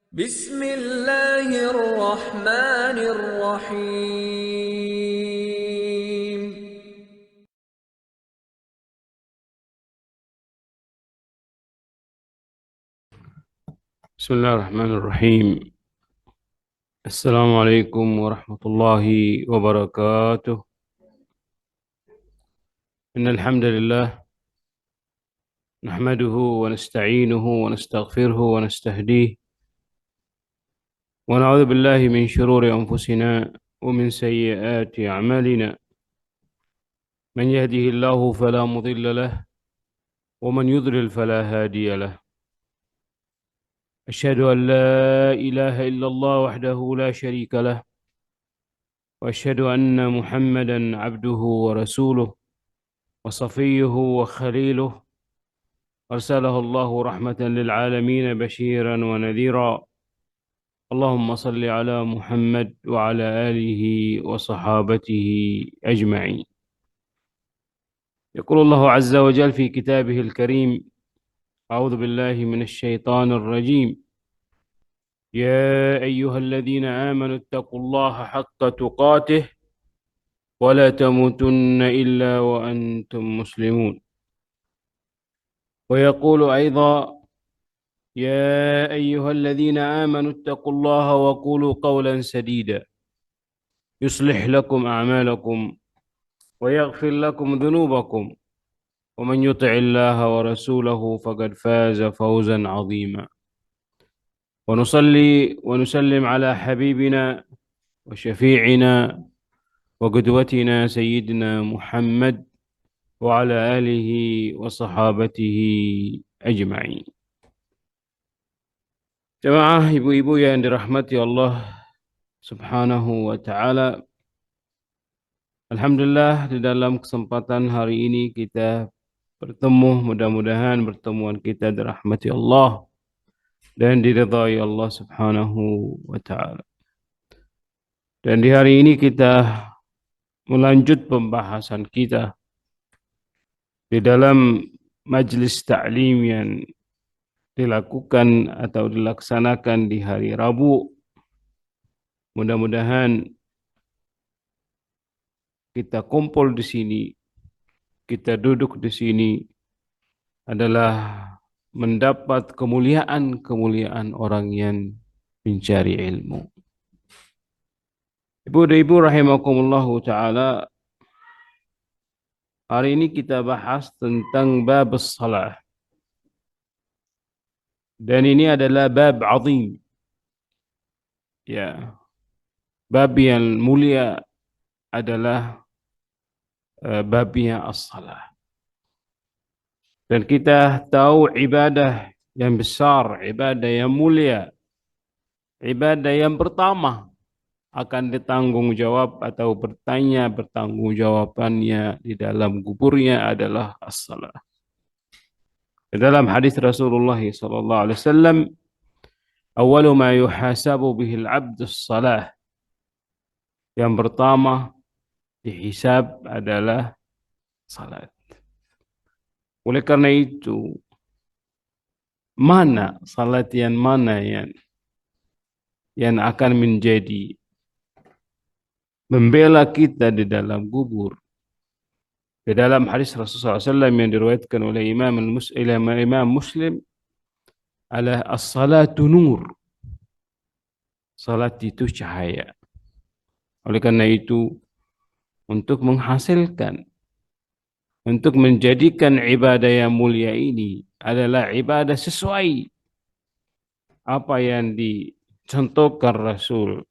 بسم الله الرحمن الرحيم. بسم الله الرحمن الرحيم. السلام عليكم ورحمة الله وبركاته. إن الحمد لله نحمده ونستعينه ونستغفره ونستهديه ونعوذ بالله من شرور أنفسنا ومن سيئات أعمالنا. من يهده الله فلا مضل له ومن يضلل فلا هادي له. أشهد أن لا إله إلا الله وحده لا شريك له، وأشهد أن محمدا عبده ورسوله وصفيه وخليله، أرسله الله رحمة للعالمين بشيرا ونذيرا. اللهم صل على محمد وعلى آله وصحابته أجمعين. يقول الله عز وجل في كتابه الكريم: أعوذ بالله من الشيطان الرجيم. يا أيها الذين آمنوا اتقوا الله حق تقاته ولا تموتن إلا وأنتم مسلمون. ويقول أيضا: يا أيها الذين آمنوا اتقوا الله وقولوا قولا سديدا يصلح لكم أعمالكم ويغفر لكم ذنوبكم، ومن يطع الله ورسوله فقد فاز فوزا عظيما. ونصلي ونسلم على حبيبنا وشفيعنا وقدوتنا سيدنا محمد وعلى آله وصحابته أجمعين. Jemaah ibu-ibu yang dirahmati Allah Subhanahu wa taala, alhamdulillah di dalam kesempatan hari ini kita bertemu, mudah-mudahan pertemuan kita dirahmati Allah dan diridhai Allah Subhanahu wa taala. Dan di hari ini kita melanjut pembahasan kita di dalam majlis ta'lim yang dilakukan atau dilaksanakan di hari Rabu. Mudah-mudahan kita kumpul di sini, kita duduk di sini adalah mendapat kemuliaan-kemuliaan orang yang mencari ilmu. Ibu dan ibu rahimakumullahu ta'ala, hari ini kita bahas tentang bab salah. Dan ini adalah bab azim. Ya, bab yang mulia adalah babnya as-salah. Dan kita tahu ibadah yang besar, ibadah yang mulia, ibadah yang pertama akan ditanggung jawab atau bertanggung jawabannya di dalam kuburnya adalah as-salah. Di dalam hadis Rasulullah sallallahu alaihi wasallam, "Awwalu ma yuhasabu bihi al-'abdu as-salah." Yang pertama dihisab adalah salat. Oleh karena itu, salat yang mana yang akan menjadi membela kita di dalam kubur. Di dalam hadis Rasulullah SAW yang diriwayatkan oleh Imam Muslim, ala as-salatu nur. Salat itu cahaya. Oleh karena itu, untuk menghasilkan, untuk menjadikan ibadah yang mulia ini adalah ibadah sesuai apa yang dicontohkan Rasul,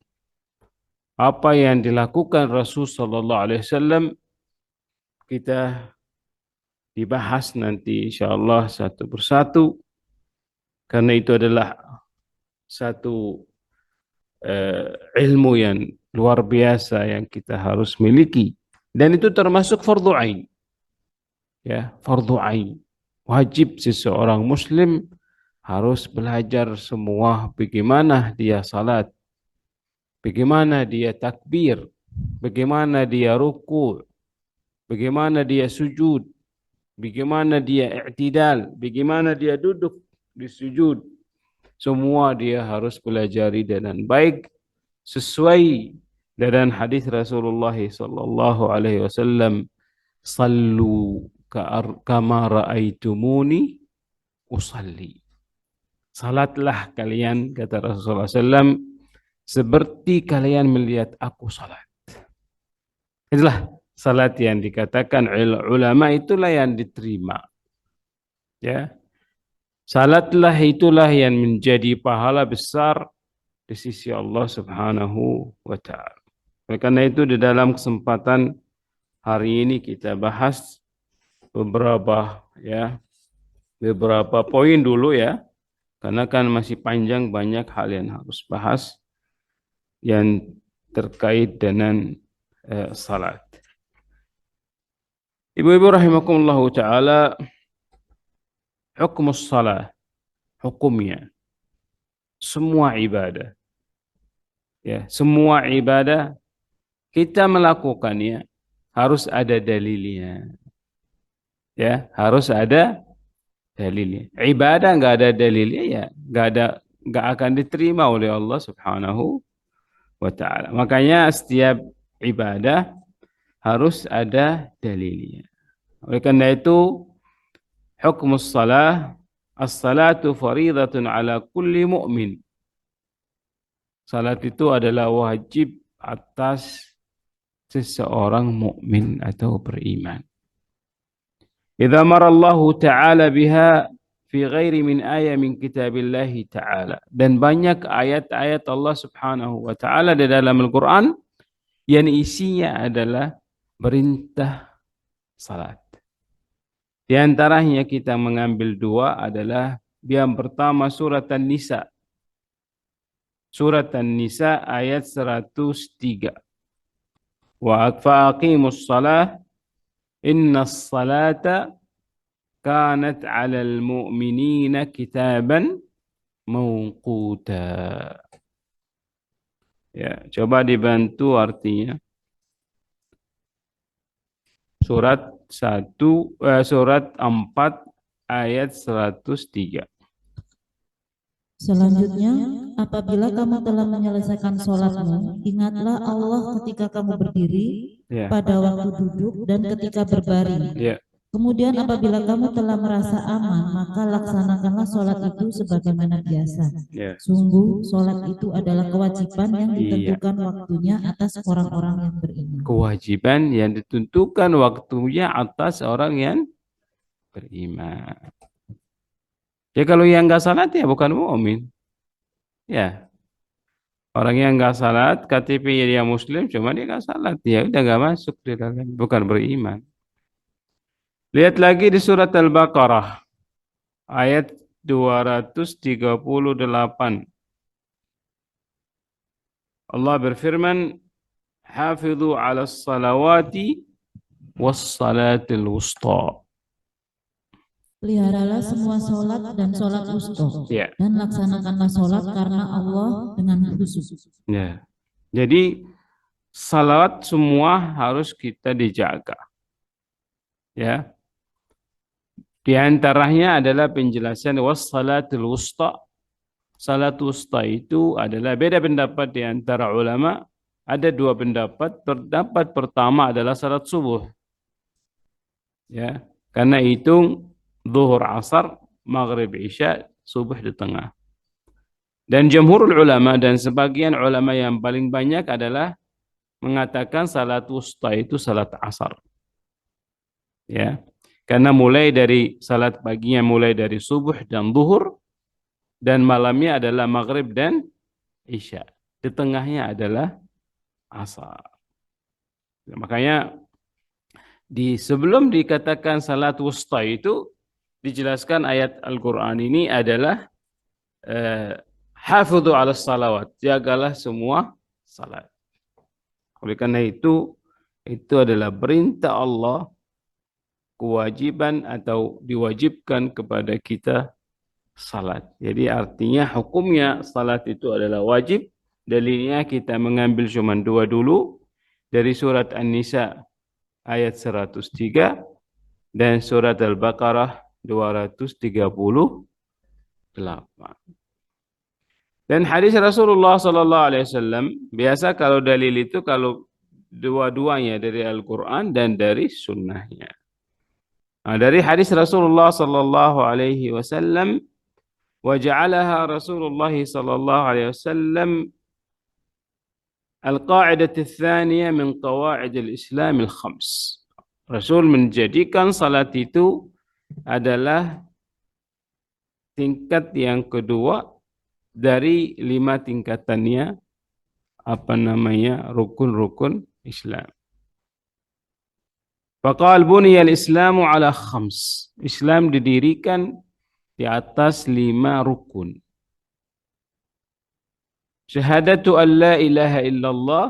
apa yang dilakukan Rasul sallallahu alaihi wasallam. Kita dibahas nanti insyaallah satu persatu, karena itu adalah satu ilmu yang luar biasa yang kita harus miliki, dan itu termasuk fardhu ain. Ya, fardhu ain. Wajib seseorang muslim harus belajar semua bagaimana dia salat, bagaimana dia takbir, bagaimana dia ruku', bagaimana dia sujud, bagaimana dia i'tidal, bagaimana dia duduk di sujud, Semua dia harus pelajari dengan baik sesuai dengan hadis Rasulullah sallallahu alaihi wasallam, sallu kama raaitumuni usalli. Salatlah kalian, kata Rasulullah SAW, seperti kalian melihat aku salat. Itulah salat yang dikatakan ulama, itulah yang diterima. Ya, salatlah itulah yang menjadi pahala besar di sisi Allah Subhanahu wa taala. Oleh karena itu di dalam kesempatan hari ini kita bahas beberapa poin dulu ya. Karena kan masih panjang, banyak hal yang harus bahas yang terkait dengan salat. Ibu-ibu rahimakumullah ta'ala, hukum salat, hukumnya, semua ibadah. Ya, semua ibadah kita melakukannya harus ada dalilnya. Ya, harus ada dalilnya. Ibadah nggak ada dalilnya ya nggak akan diterima oleh Allah Subhanahu wa taala. Makanya setiap ibadah harus ada dalilnya. Oleh karena itu hukum salah, as-salatu faridatun ala kulli mu'min. Salat itu adalah wajib atas seseorang mukmin atau beriman. Idza marallahu ta'ala biha fi ghairi min ayat min kitabillah ta'ala. Dan banyak ayat-ayat Allah Subhanahu wa taala di dalam Al-Qur'an yang isinya adalah perintah salat. Di antaranya kita mengambil dua adalah yang pertama surat An-Nisa. Surat An-Nisa ayat 103. Wa aqimus salah innas salata kanat 'alal mu'minina kitaban mawquta. Ya, coba dibantu artinya. Surat 4 ayat 103. Selanjutnya, apabila kamu telah menyelesaikan sholatmu, ingatlah Allah ketika kamu berdiri, Ya. pada waktu duduk, dan ketika berbaring. Ya. Kemudian apabila kamu telah merasa aman, maka laksanakanlah sholat itu sebagaimana biasa. Ya. Sungguh, sholat itu adalah kewajiban yang Iya. ditentukan waktunya atas orang-orang yang beriman. Kewajiban yang ditentukan waktunya atas orang yang beriman. Ya kalau yang enggak salat ya bukan mukmin. Ya. Orang yang enggak salat, KTP dia muslim, cuma dia enggak salat, ya udah enggak masuk di dalam, bukan beriman. Lihat lagi di surat Al-Baqarah ayat 238. Allah berfirman, "Hafidhu 'alas salawati was salatil wusta." Peliharalah semua sholat dan sholat wusta, Ya. dan laksanakanlah sholat karena Allah dengan khusus. Ya. Jadi salawat semua harus kita dijaga. Ya. Di antaranya adalah penjelasan wassalatul wusta. Salat wusta itu adalah beda pendapat di antara ulama. Ada dua pendapat. Pendapat pertama adalah salat subuh. Ya, karena hitung zuhur, asar, maghrib, isya, subuh di tengah. Dan jumhurul ulama dan sebagian ulama yang paling banyak adalah mengatakan salat wusta itu salat asar. Ya. Karena mulai dari salat paginya mulai dari subuh dan zuhur, dan malamnya adalah maghrib dan isya. Di tengahnya adalah asar. Makanya sebelum dikatakan salat wusta itu dijelaskan ayat Al-Quran ini adalah hafidhu 'alas salawat, jagalah semua salat. Oleh karena itu adalah perintah Allah, kewajiban atau diwajibkan kepada kita salat. Jadi artinya hukumnya salat itu adalah wajib. Dalilnya kita mengambil cuma dua dulu, dari surat An-Nisa ayat 103 dan surat Al-Baqarah 238. Dan hadis Rasulullah sallallahu alaihi wasallam biasa kalau dalil itu kalau dua-duanya dari Al-Qur'an dan dari sunnahnya. Nah, dari hadis Rasulullah sallallahu alaihi wasallam wa ja'alaha Rasulullah sallallahu alaihi wasallam al-qa'idah ats-tsaniyah min qawaid al-Islam al-khams. Rasul menjadikan salat itu adalah tingkat yang kedua dari 5 tingkatannya rukun-rukun Islam. Faqal buniyal Islamu ala khams. Islam didirikan di atas 5 rukun. Syahadatu an la ilaha illallah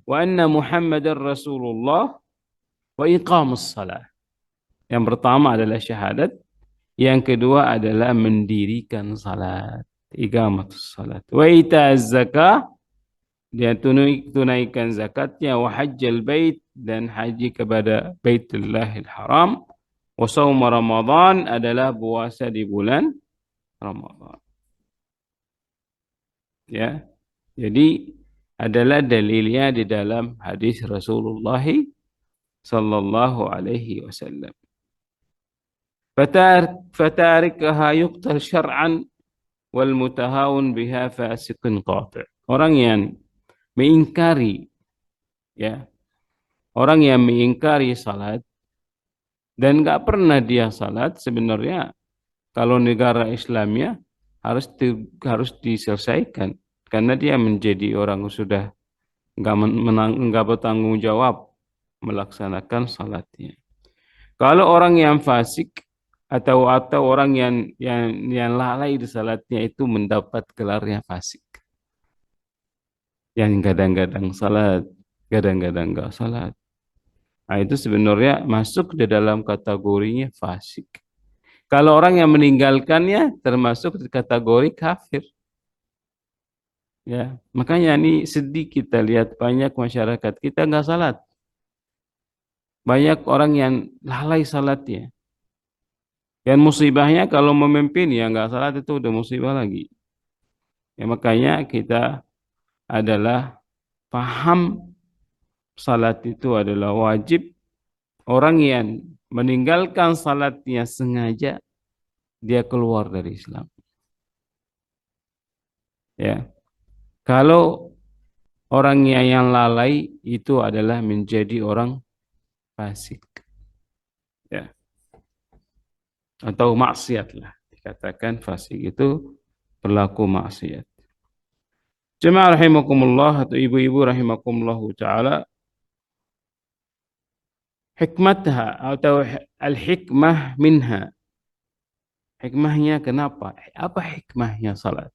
wa anna Muhammadar Rasulullah wa iqamus salah. Yang pertama adalah syahadat, yang kedua adalah mendirikan salat, iqamatus salat. Wa ita'az zakah, dia tunaikan zakatnya, wa hajjal bait, dan haji kepada Baitullahil Haram, wa shaum Ramadan, adalah puasa di bulan Ramadan. Ya. Jadi adalah dalilnya di dalam hadis Rasulullah sallallahu alaihi wasallam. Fatarikaha yuqtal syar'an wal mutahawun biha fasiqun qati'. Orang yang mengingkari, ya, orang yang mengingkari salat dan enggak pernah dia salat, sebenarnya kalau negara Islamnya harus diselesaikan karena dia menjadi orang sudah enggak bertanggung jawab melaksanakan salatnya. Kalau orang yang fasik atau orang yang lalai di salatnya itu mendapat gelarnya fasik. Yang kadang-kadang salat, kadang-kadang enggak salat. Nah, itu sebenarnya masuk di dalam kategorinya fasik. Kalau orang yang meninggalkannya termasuk di kategori kafir. Ya, makanya ini sedih kita lihat banyak masyarakat kita enggak salat. Banyak orang yang lalai salatnya. Dan musibahnya kalau memimpin ya enggak salat itu udah musibah lagi. Ya, makanya kita adalah paham salat itu adalah wajib. Orang yang meninggalkan salatnya sengaja, dia keluar dari Islam. Ya. Kalau orangnya yang lalai itu adalah menjadi orang fasik. Ya. Atau maksiat lah. Dikatakan fasik itu berlaku maksiat. Jemaah rahimakumullah atau ibu-ibu rahimakumullahu ta'ala, hikmatha atau al-hikmah minha. Hikmahnya kenapa? Apa hikmahnya salat?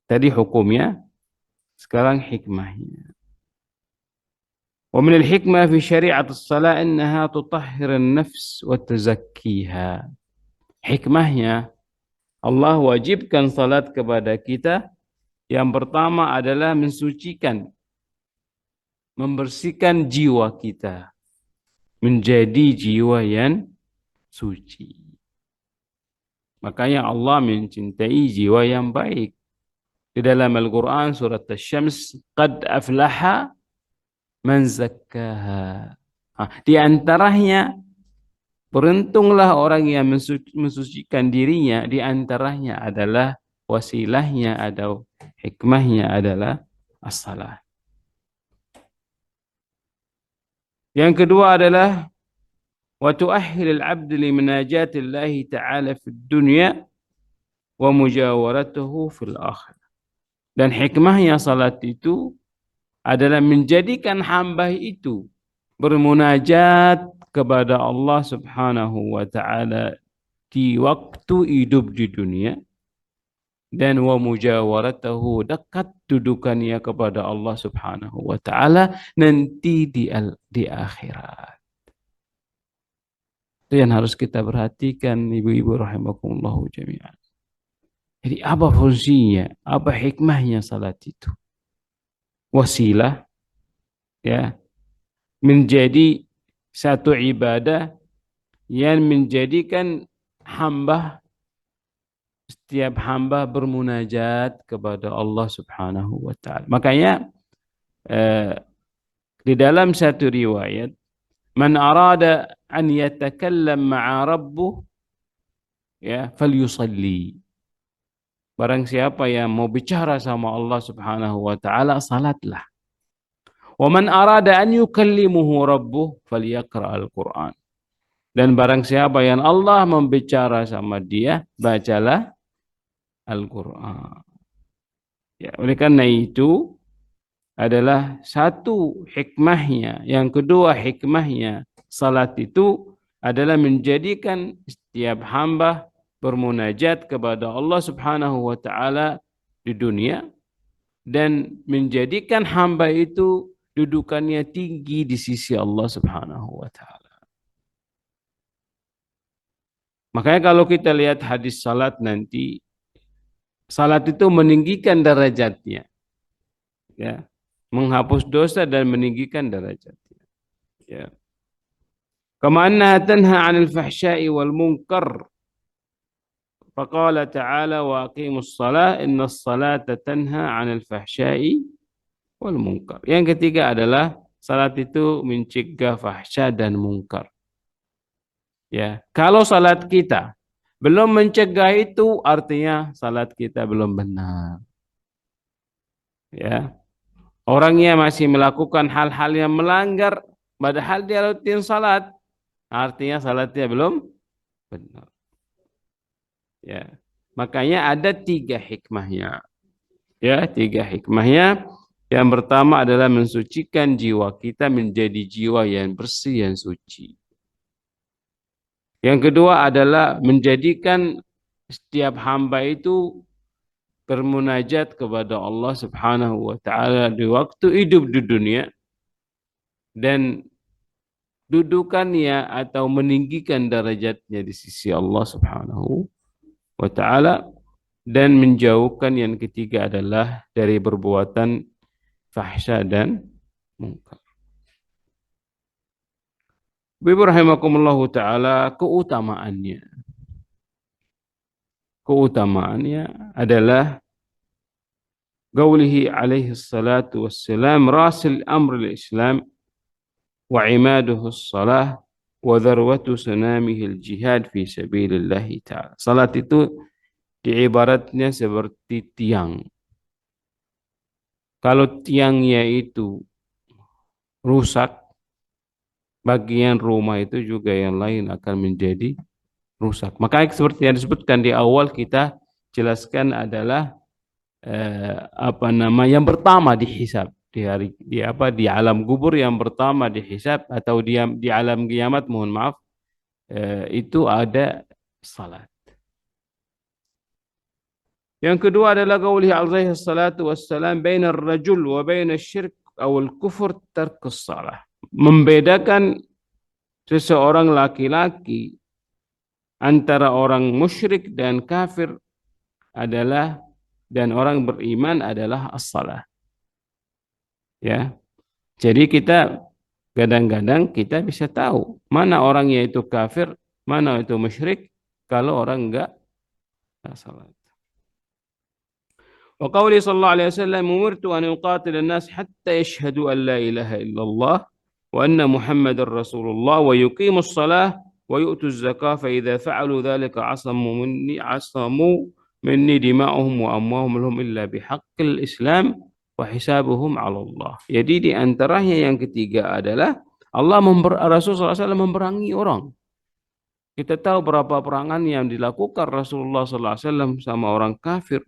Tadi hukumnya, sekarang hikmahnya. Wa min al-hikmah fi syari'at as-salat annaha tutahhir an-nafs wa tuzakkiha. Hikmahnya, Allah wajibkan salat kepada kita. Yang pertama adalah mensucikan, membersihkan jiwa kita menjadi jiwa yang suci. Makanya Allah mencintai jiwa yang baik. Di dalam Al-Quran surat Asy-Syams, qad aflaha man zakkaha. Di antaranya, beruntunglah orang yang mensucikan dirinya. Di antaranya adalah wasilahnya atau hikmahnya adalah as-salah. Yang kedua adalah wa tu'ahhilul 'abd li munajatillahi ta'ala fid dunya wa mujawaratuhu fil akhirah. Dan hikmahnya salat itu adalah menjadikan hamba itu bermunajat kepada Allah Subhanahu wa ta'ala di waktu hidup di dunia, dan wa mujawaratahu, dekat dudukannya kepada Allah Subhanahu wa ta'ala nanti di akhirat. Itu yang harus kita perhatikan ibu-ibu rahimakumullahu jami'an. Jadi apa fungsinya? Apa hikmahnya salat itu? Wasilah, ya, menjadi satu ibadah yang menjadikan hamba setiap hamba bermunajat kepada Allah Subhanahu wa taala. Makanya di dalam satu riwayat, man arada an yatakallam ma'a rabbuh ya falyusalli. Barang siapa yang mau bicara sama Allah Subhanahu wa taala, salatlah. Wa man arada an yukallimuhu rabbuh falyaqra'al Qur'an. Dan barang siapa yang Allah membicara sama dia, bacalah Al-Qur'an. Ya, oleh karena itu adalah satu hikmahnya. Yang kedua hikmahnya, salat itu adalah menjadikan setiap hamba bermunajat kepada Allah Subhanahu wa taala di dunia dan menjadikan hamba itu dudukannya tinggi di sisi Allah Subhanahu wa taala. Makanya kalau kita lihat hadis salat nanti, salat itu meninggikan derajatnya. Ya, menghapus dosa dan meninggikan derajatnya. Ya. Kama annaha tanha 'anil fahsya'i wal munkar. Faqala ta'ala wa aqimus shalah innas salata tanha 'anil fahsya'i wal munkar. Yang ketiga adalah salat itu mencegah fahsya dan munkar. Ya, kalau salat kita belum mencegah itu artinya salat kita belum benar. Ya. Orangnya masih melakukan hal-hal yang melanggar padahal dia rutin salat, artinya salatnya belum benar. Ya. Makanya ada 3 hikmahnya. Ya, 3 hikmahnya. Yang pertama adalah mensucikan jiwa kita menjadi jiwa yang bersih, yang suci. Yang kedua adalah menjadikan setiap hamba itu bermunajat kepada Allah Subhanahu wa taala di waktu hidup di dunia dan dudukannya atau meninggikan derajatnya di sisi Allah Subhanahu wa taala dan menjauhkan yang ketiga adalah dari perbuatan fahsya dan munkar. Ibu rahimakumullah taala, keutamaannya adalah qaulihi alaihi salatu wassalam rasil amr al-islam wa imaduhu as-salah wa dharwatu sanamihi al-jihad fi sabilillah ta'ala. Salat itu diibaratnya seperti tiang. Kalau tiangnya itu rusak, bagian rumah itu juga yang lain akan menjadi rusak. Makanya seperti yang disebutkan di awal kita jelaskan adalah yang pertama dihisab di alam kubur, yang pertama dihisab atau di alam kiamat, mohon maaf, itu ada salat. Yang kedua adalah qaulih alaihi salatu wassalam bainar rajul wa bainas syirk awal kufur tarkus salah. Membedakan seseorang laki-laki antara orang musyrik dan kafir adalah dan orang beriman adalah as-salah. Ya. Jadi kita kadang-kadang kita bisa tahu mana orangnya itu kafir, mana itu musyrik kalau orang enggak salat. Wa qauli sallallahu alaihi wasallam umirtu an uqatil an-nas hatta yashhadu an la ilaha illallah wa anna muhammadar rasulullah wa yuqimus shalah wa yu'tuz zakah fa idza fa'alu dhalika asamu minni dima'uhum wa amwahum lahum illa bihaqqil islam wa hisabuhum 'ala Allah. Jadi di antaranya yang ketiga adalah Rasulullah SAW memerangi orang. Kita tahu berapa perangan yang dilakukan Rasulullah SAW sama orang kafir.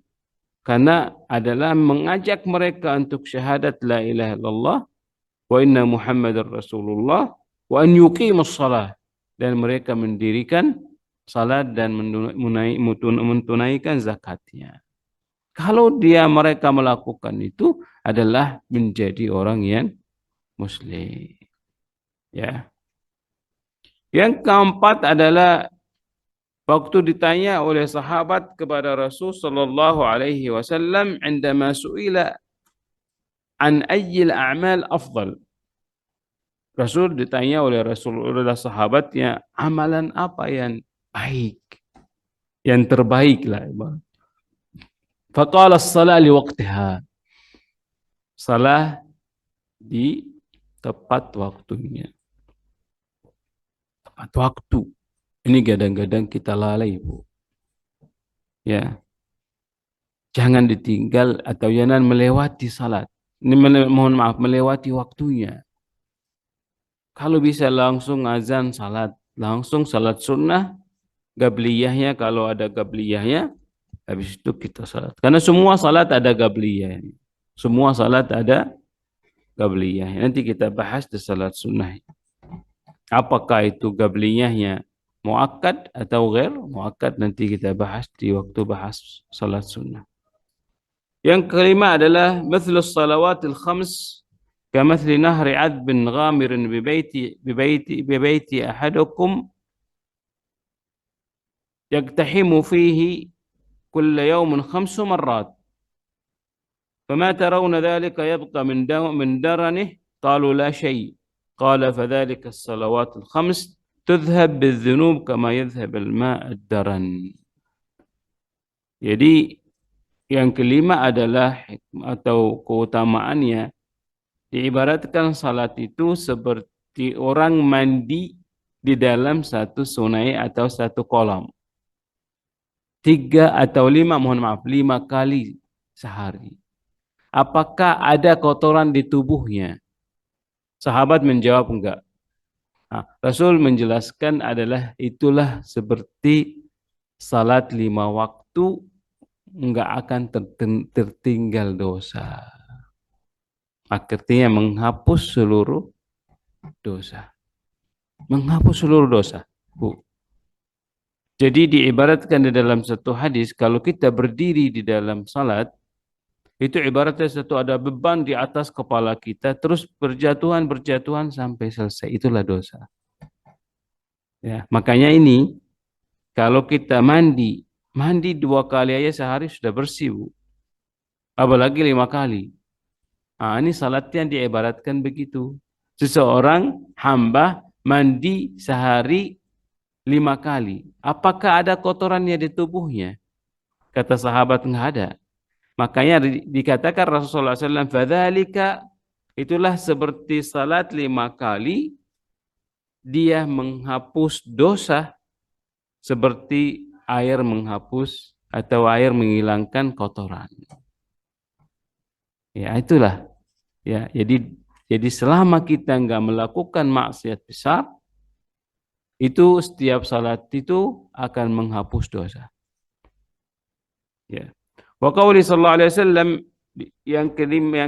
Karena adalah mengajak mereka untuk syahadat la ilaha illallah wa inna muhammadar rasulullah wa an yuqimus salah. Dan mereka mendirikan salat dan menunaikan zakatnya. Kalau mereka melakukan itu adalah menjadi orang yang muslim. Ya. Yang keempat adalah waktu ditanya oleh sahabat kepada Rasul sallallahu alaihi wasallam indama su'ila an ayyil a'mal afdal. Rasul ditanya oleh sahabatnya, amalan apa yang baik, yang terbaik lah. Faqala as-salah li waqtiha. Salah di tepat waktunya. Tepat waktu. Ini kadang-kadang kita lalai, Bu. Ya, jangan ditinggal atau jangan melewati salat. Ini mohon maaf, melewati waktunya. Kalau bisa langsung azan salat, langsung salat sunnah, gabliyahnya kalau ada gabliyahnya, habis itu kita salat. Karena semua salat ada gabliyah. Semua salat ada gabliyah. Nanti kita bahas di salat sunnah. Apakah itu gabliyahnya muakkad atau ghair muakkad, nanti kita bahas di waktu bahas salat sunnah. Yang kelima adalah mithlus salawatil khams kamathli nahri adbin ghamirin bibaiti ahadukum yaktahimu fihi kulla yawmin 5 marrat. فما ترون ذلك يبقى من درنه قالوا لا شيء قال فذلك الصلوات الخمس تذهب بالذنوب كما يذهب الماء الدرن. Jadi yang kelima adalah atau keutamaannya, diibaratkan salat itu seperti orang mandi di dalam satu sungai atau satu kolam. 3 atau 5, mohon maaf, 5 kali sehari. Apakah ada kotoran di tubuhnya? Sahabat menjawab enggak. Nah, Rasul menjelaskan adalah itulah seperti salat 5 waktu, enggak akan tertinggal dosa. Artinya menghapus seluruh dosa. Menghapus seluruh dosa, Bu. Jadi diibaratkan di dalam satu hadis, kalau kita berdiri di dalam salat, itu ibaratnya satu ada beban di atas kepala kita, terus berjatuhan sampai selesai. Itulah dosa. Ya, makanya ini, kalau kita mandi 2 kali aja sehari sudah bersih, Bu. Apalagi 5 kali. Nah, ini salatnya diibaratkan begitu. Seseorang hamba mandi sehari 5 kali. Apakah ada kotorannya di tubuhnya? Kata sahabat, enggak ada. Makanya dikatakan Rasulullah SAW, fadzalika, itulah seperti salat 5 kali, dia menghapus dosa seperti air menghapus atau air menghilangkan kotoran. Ya, itulah. Ya, jadi selama kita enggak melakukan maksiat besar, itu setiap salat itu akan menghapus dosa. Ya. Wa qauli sallallahu alaihi wasallam, yang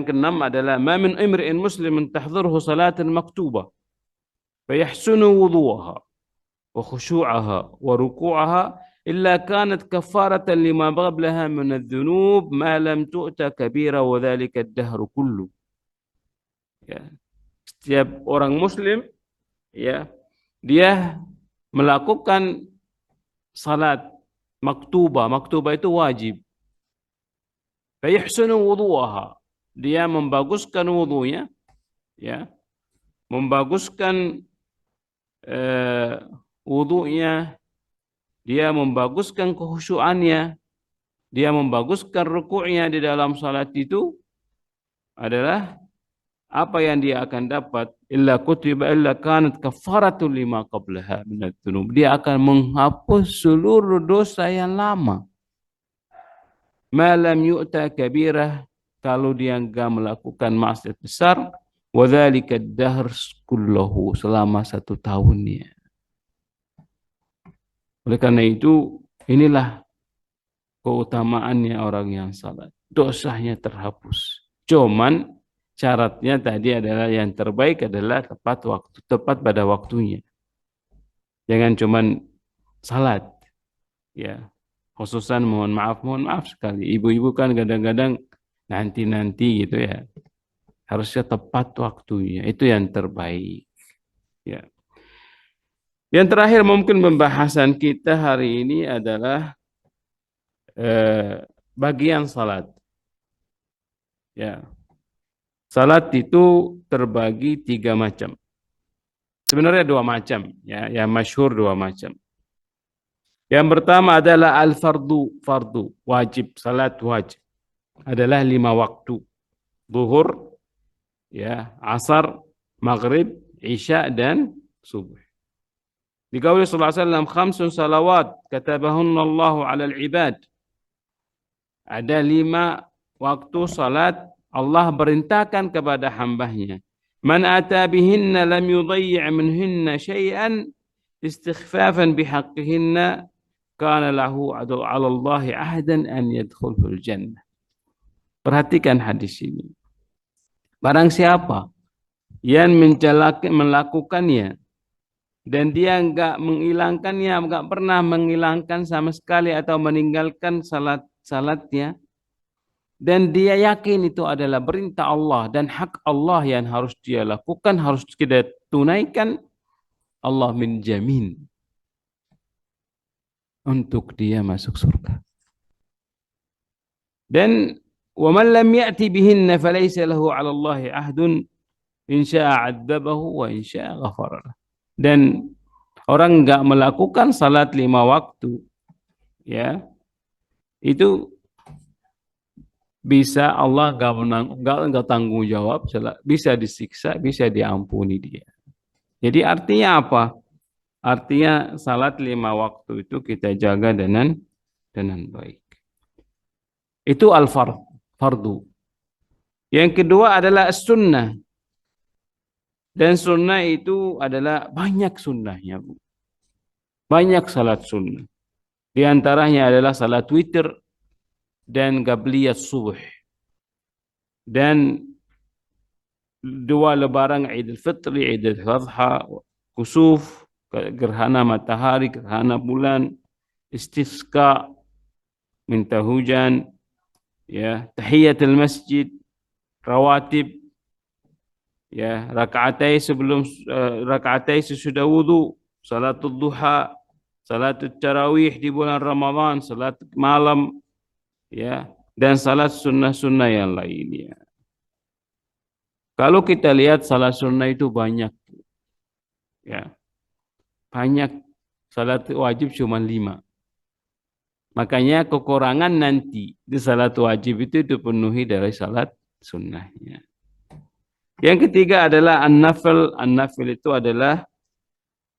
keenam adalah ma min imri'in muslimin tahdhuruhu salatan maktubah fa yahsunu wudu'aha wa khushu'aha wa ruku'aha illa kanat kafaratan lima qablaha min adh-dhunub ma lam tu'ta kabira wa dhalika ad-dahr kullu. Ya. Setiap orang muslim, ya, dia melakukan salat maktubah. Maktubah itu wajib. Fayahsunu wudu'aha. Dia membaguskan wudunya, ya. Membaguskan wudunya, dia membaguskan kekhusyuannya, dia membaguskan rukuknya di dalam salat itu adalah apa yang dia akan dapat, illa kutiba illa kanat kafaratul lima qablaha minadz dzunub. Dia akan menghapus seluruh dosa yang lama. Ma lam yu'ta kabirah, kalau dia enggak melakukan maksiat besar, wa dzalika ad-dahr kulluhu, selama 1 tahunnya. Oleh karena itu, inilah keutamaannya orang yang salat. Dosanya terhapus. Cuman syaratnya tadi adalah yang terbaik adalah tepat pada waktunya. Jangan cuman salat, ya. Khususan mohon maaf sekali. Ibu-ibu kan kadang-kadang nanti gitu ya. Harusnya tepat waktunya. Itu yang terbaik. Ya. Yang terakhir mungkin pembahasan kita hari ini adalah bagian salat. Ya. Salat itu terbagi 3 macam. Sebenarnya 2 macam. Ya, yang masyhur 2 macam. Yang pertama adalah al-fardu, fardu, wajib, salat wajib. Adalah 5 waktu. Zuhur, ya, asar, maghrib, isya dan subuh. Dikauli sallallahu alaihi wasallam khamsun salawat katabahunna Allahu 'alal ibad. Ada 5 waktu salat Allah perintahkan kepada hambanya. Man ata bihinna lam yudayyi' minhinna syai'an istighfafan bihaqqihinna kana lahu 'ala Allah ahdan an yadkhulul jannah. Perhatikan hadis ini. Barang siapa yang melakukannya dan dia enggak menghilangkannya, enggak pernah menghilangkan sama sekali atau meninggalkan salatnya, dan dia yakin itu adalah perintah Allah dan hak Allah yang harus dia lakukan, harus kita tunaikan, Allah menjamin untuk dia masuk surga. Dan wa man lam ya'ti bihinna falaysa lahu 'ala Allah ahdun in syaa'a 'adzabahu wa in syaa'a ghafara lahu. Dan orang enggak melakukan salat 5 waktu, ya, itu bisa Allah enggak tanggung jawab, bisa disiksa, bisa diampuni dia. Jadi artinya apa? Artinya salat 5 waktu itu kita jaga dengan baik. Itu al-fardu. Yang kedua adalah as-sunnah. Dan sunnah itu adalah banyak sunnahnya, Bu. Banyak salat sunnah. Di antaranya adalah salat witir dan qabliyah subuh. Dan 2 lebaran Idul Fitri, Idul Adha, kusuf, gerhana matahari, gerhana bulan, istisqa, minta hujan, ya, tahiyatul masjid, rawatib, ya, rakaatai sesudah wudu, salatul duha, salatul tarawih di bulan Ramadan, salat malam, ya, dan salat sunnah-sunnah yang lainnya. Kalau kita lihat salat sunnah itu banyak, ya, banyak. Salat wajib cuma 5. Makanya kekurangan nanti di salat wajib itu dipenuhi dari salat sunnahnya. Yang ketiga adalah an-nafil. An-nafil itu adalah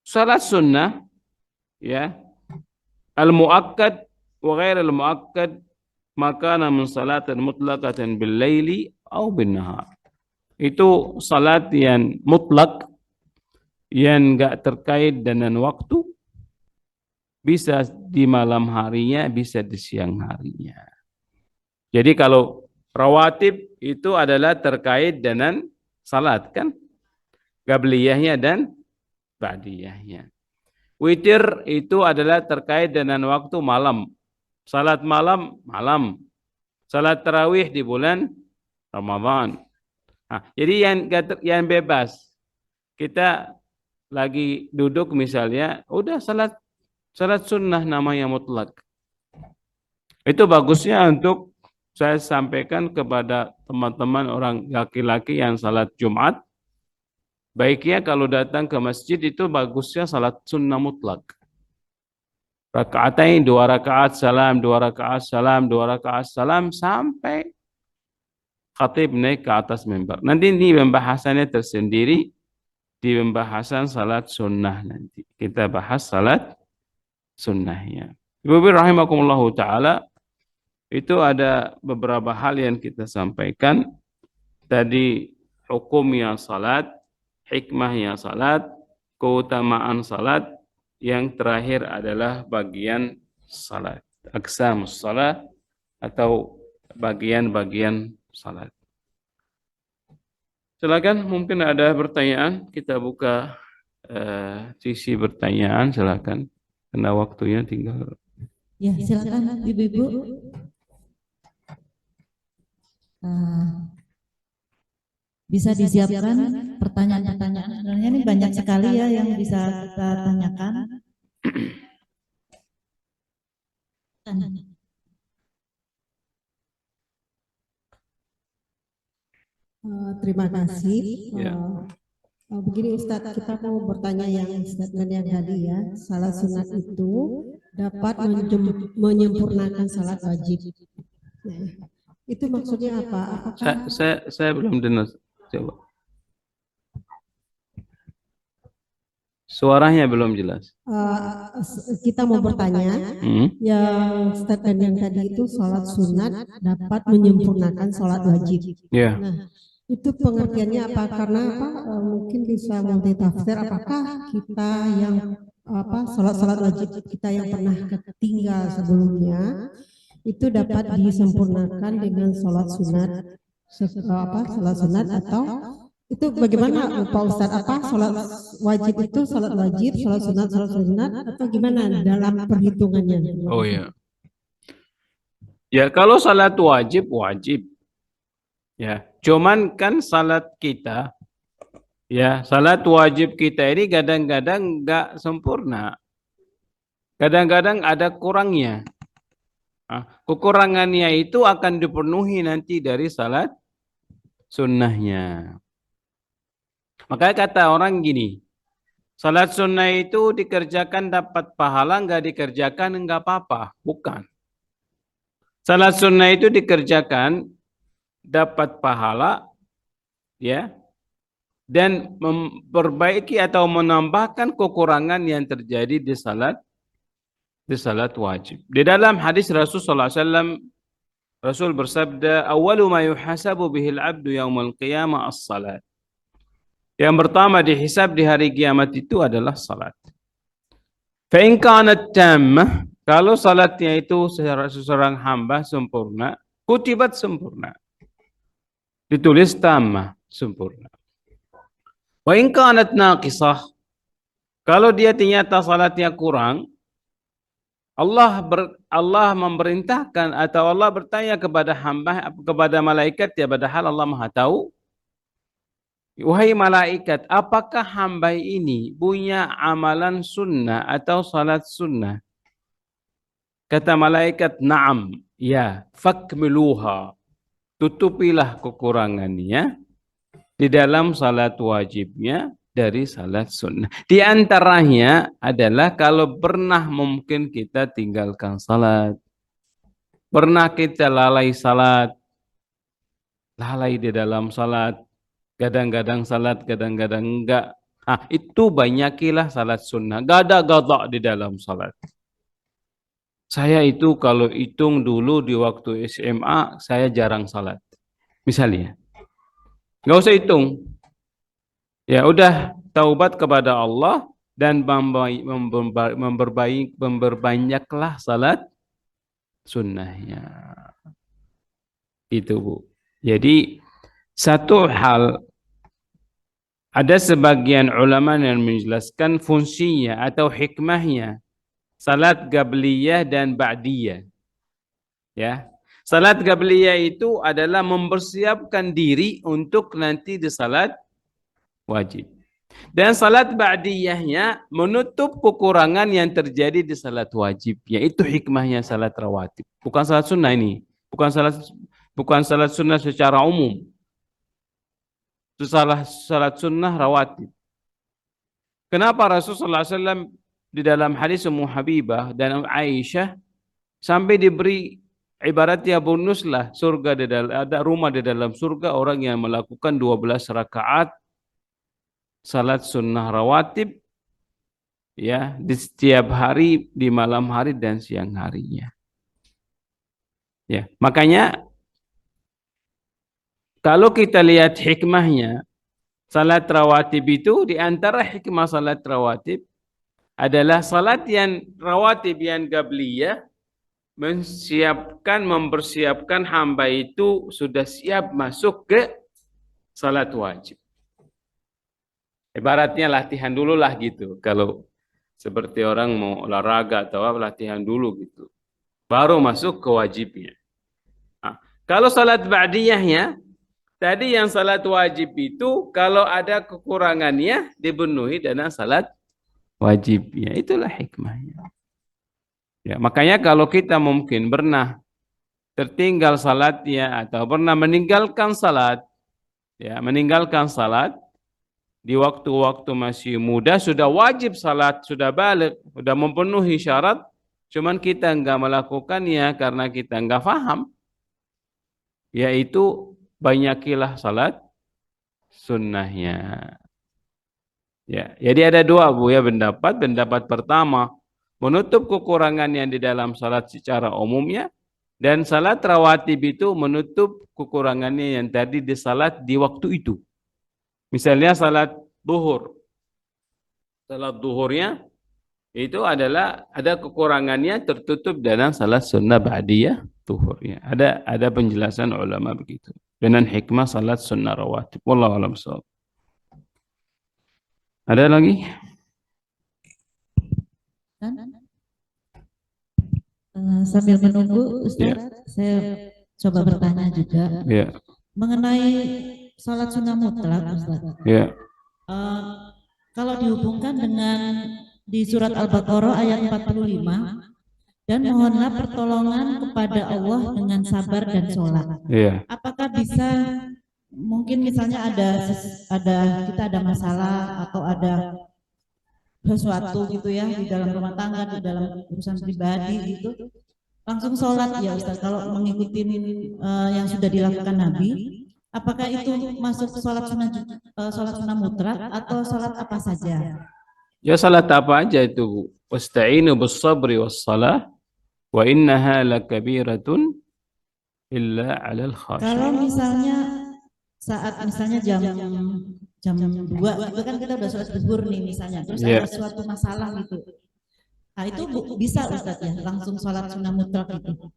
salat sunnah, ya, al-muakkad wa ghair al-muakkad, makana min salatin mutlaqatan bil laili aw bin nahar. Itu salat yang mutlak, yang enggak terkait dengan waktu, bisa di malam harinya, bisa di siang harinya. Jadi kalau rawatib itu adalah terkait dengan salat, kan? Qabliyahnya dan ba'diyahnya. Witir itu adalah terkait dengan waktu malam. Salat malam, malam. Salat tarawih di bulan Ramadan. Nah, jadi yang bebas. Kita lagi duduk misalnya, udah salat sunnah namanya mutlak. Itu bagusnya untuk saya sampaikan kepada teman-teman orang laki-laki yang salat Jumat. Baiknya kalau datang ke masjid itu bagusnya salat sunnah mutlak. Rakaatain, 2 rakaat salam, 2 rakaat salam, 2 rakaat salam, sampai khatib naik ke atas mimbar. Nanti ini pembahasannya tersendiri di pembahasan salat sunnah nanti. Kita bahas salat sunnahnya. Ibu rahimakumullahu ta'ala, itu ada beberapa hal yang kita sampaikan. Tadi hukumnya salat, hikmahnya salat, keutamaan salat. Yang terakhir adalah bagian salat, aqsamus salat atau bagian-bagian salat. Silakan, mungkin ada pertanyaan, kita buka sisi pertanyaan, silakan. Karena waktunya tinggal. Ya, silakan Ibu-ibu. Bisa disiapkan pertanyaan-pertanyaan. Sebenarnya ini banyak sekali ya yang bisa kita tanyakan. Terima kasih. Ya. Begini Ustadz, kita mau bertanya yang statement yang tadi ya. Salat sunat itu dapat menyempurnakan salat wajib. Nah, itu maksudnya apa? Apakah Saya belum dengar. Coba. Suaranya belum jelas. kita mau bertanya, yang statement yang tadi itu salat sunat dapat menyempurnakan salat wajib. Ya. Nah, itu pengertiannya apa? Karena apa? Mungkin bisa multitafsir. Apakah kita yang salat wajib kita yang pernah ketinggal sebelumnya itu dapat disempurnakan dengan salat sunat, salat sunat, atau itu bagaimana Pak Ustadz? Apa salat wajib itu salat wajib, salat sunat atau gimana dalam perhitungannya? Oh ya. Ya kalau salat wajib. Ya, cuman kan salat kita, ya salat wajib kita ini kadang-kadang nggak sempurna. Kadang-kadang ada kurangnya. Kekurangannya itu akan dipenuhi nanti dari salat sunnahnya. Makanya kata orang gini, salat sunnah itu dikerjakan dapat pahala, nggak dikerjakan nggak apa-apa. Bukan. Salat sunnah itu dikerjakan dapat pahala, ya, dan memperbaiki atau menambahkan kekurangan yang terjadi di salat wajib. Di dalam hadis Rasulullah SAW, Rasul bersabda, "Awwalu ma yuhasabu bihil abdu yaumul qiyamah as-salat." Yang pertama dihisab di hari kiamat itu adalah salat. Fa in kanat tammah, kalau salatnya itu seorang hamba sempurna, kutibat sempurna. Ditulis tammah, sempurna. Wa in kanat naqisah, kalau dia ternyata salatnya kurang, Allah memerintahkan atau Allah bertanya kepada hamba, kepada malaikat, ya padahal Allah Maha tahu. Wahai malaikat, apakah hamba ini punya amalan sunnah atau salat sunnah? Kata malaikat, na'am, ya, fakmiluha. Tutupilah kekurangannya di dalam salat wajibnya dari salat sunnah. Di antaranya adalah kalau pernah mungkin kita tinggalkan salat. Pernah kita lalai salat. Lalai di dalam salat. Kadang-kadang salat, kadang-kadang enggak. Itu banyakilah salat sunnah. Gak ada gadak di dalam salat. Saya itu kalau hitung dulu di waktu SMA, saya jarang salat. Misalnya. Gak usah hitung. Ya udah, taubat kepada Allah dan memperbanyaklah salat sunnahnya. Itu Bu. Jadi satu hal, ada sebagian ulama yang menjelaskan fungsinya atau hikmahnya salat qabliyah dan ba'diyah. Ya. Salat qabliyah itu adalah mempersiapkan diri untuk nanti di salat wajib. Dan salat ba'diyahnya menutup kekurangan yang terjadi di salat wajib. Yaitu hikmahnya salat rawatib. Bukan salat sunnah ini. Bukan salat sunnah secara umum. Itu salat sunnah rawatib. Kenapa Rasulullah SAW di dalam hadis Ummu Habibah dan Aisyah sampai diberi ibaratnya bonuslah surga di dalam, ada rumah di dalam surga orang yang melakukan 12 rakaat salat sunnah rawatib, ya, di setiap hari, di malam hari dan siang harinya. Ya, makanya kalau kita lihat hikmahnya salat rawatib itu, di antara hikmah salat rawatib adalah salat yang rawatib yang qabliyah mempersiapkan hamba itu sudah siap masuk ke salat wajib. Ibaratnya latihan dulu lah gitu. Kalau seperti orang mau olahraga atau apa, latihan dulu gitu. Baru masuk ke wajibnya. Kalau salat ba'diyahnya, tadi yang salat wajib itu kalau ada kekurangannya dipenuhi dengan salat wajibnya. Itulah hikmahnya. Ya, makanya kalau kita mungkin pernah tertinggal salatnya atau pernah meninggalkan salat, ya, meninggalkan salat di waktu-waktu masih muda, sudah wajib salat, sudah balik, sudah memenuhi syarat, Cuman kita nggak melakukannya karena kita nggak paham. Yaitu banyakilah salat sunnahnya. Ya, jadi ada dua Bu ya pendapat. Pendapat pertama, menutup kekurangan yang di dalam salat secara umumnya. Dan salat rawatib itu menutup kekurangannya yang tadi di salat di waktu itu. Misalnya salat duhur. Salat duhurnya itu adalah ada kekurangannya tertutup dalam salat sunnah ba'diyah duhurnya. Ada penjelasan ulama begitu. Dengan hikmah salat sunnah rawatib. Wallahu a'lam bishawab. Ada lagi? Kan? Sambil menunggu Ustaz, saya coba bertanya juga Ya, mengenai sholat sunnah mutlak Ustaz. ya, Kalau dihubungkan dengan di surat Al-Baqarah ayat 45, dan mohonlah pertolongan kepada Allah dengan sabar dan sholat. ya. Apakah bisa mungkin misalnya kita ada masalah atau ada sesuatu gitu ya di dalam rumah tangga, di dalam urusan pribadi gitu, langsung sholat ya Ustaz. Kalau mengikuti yang sudah dilakukan Nabi, apakah itu masuk sholat sunnah mutlak atau sholat apa saja? Ya salat apa aja itu. Wasta'inu bis-sabri was-salah wa innaha lakabiratun illa 'alal Kalau khashi'in. misalnya misalnya jam 2 itu kan kita udah sholat zuhur nih misalnya, terus Ya. ada suatu masalah gitu. Nah itu bisa Ustaz ya langsung sholat sunnah mutlak itu.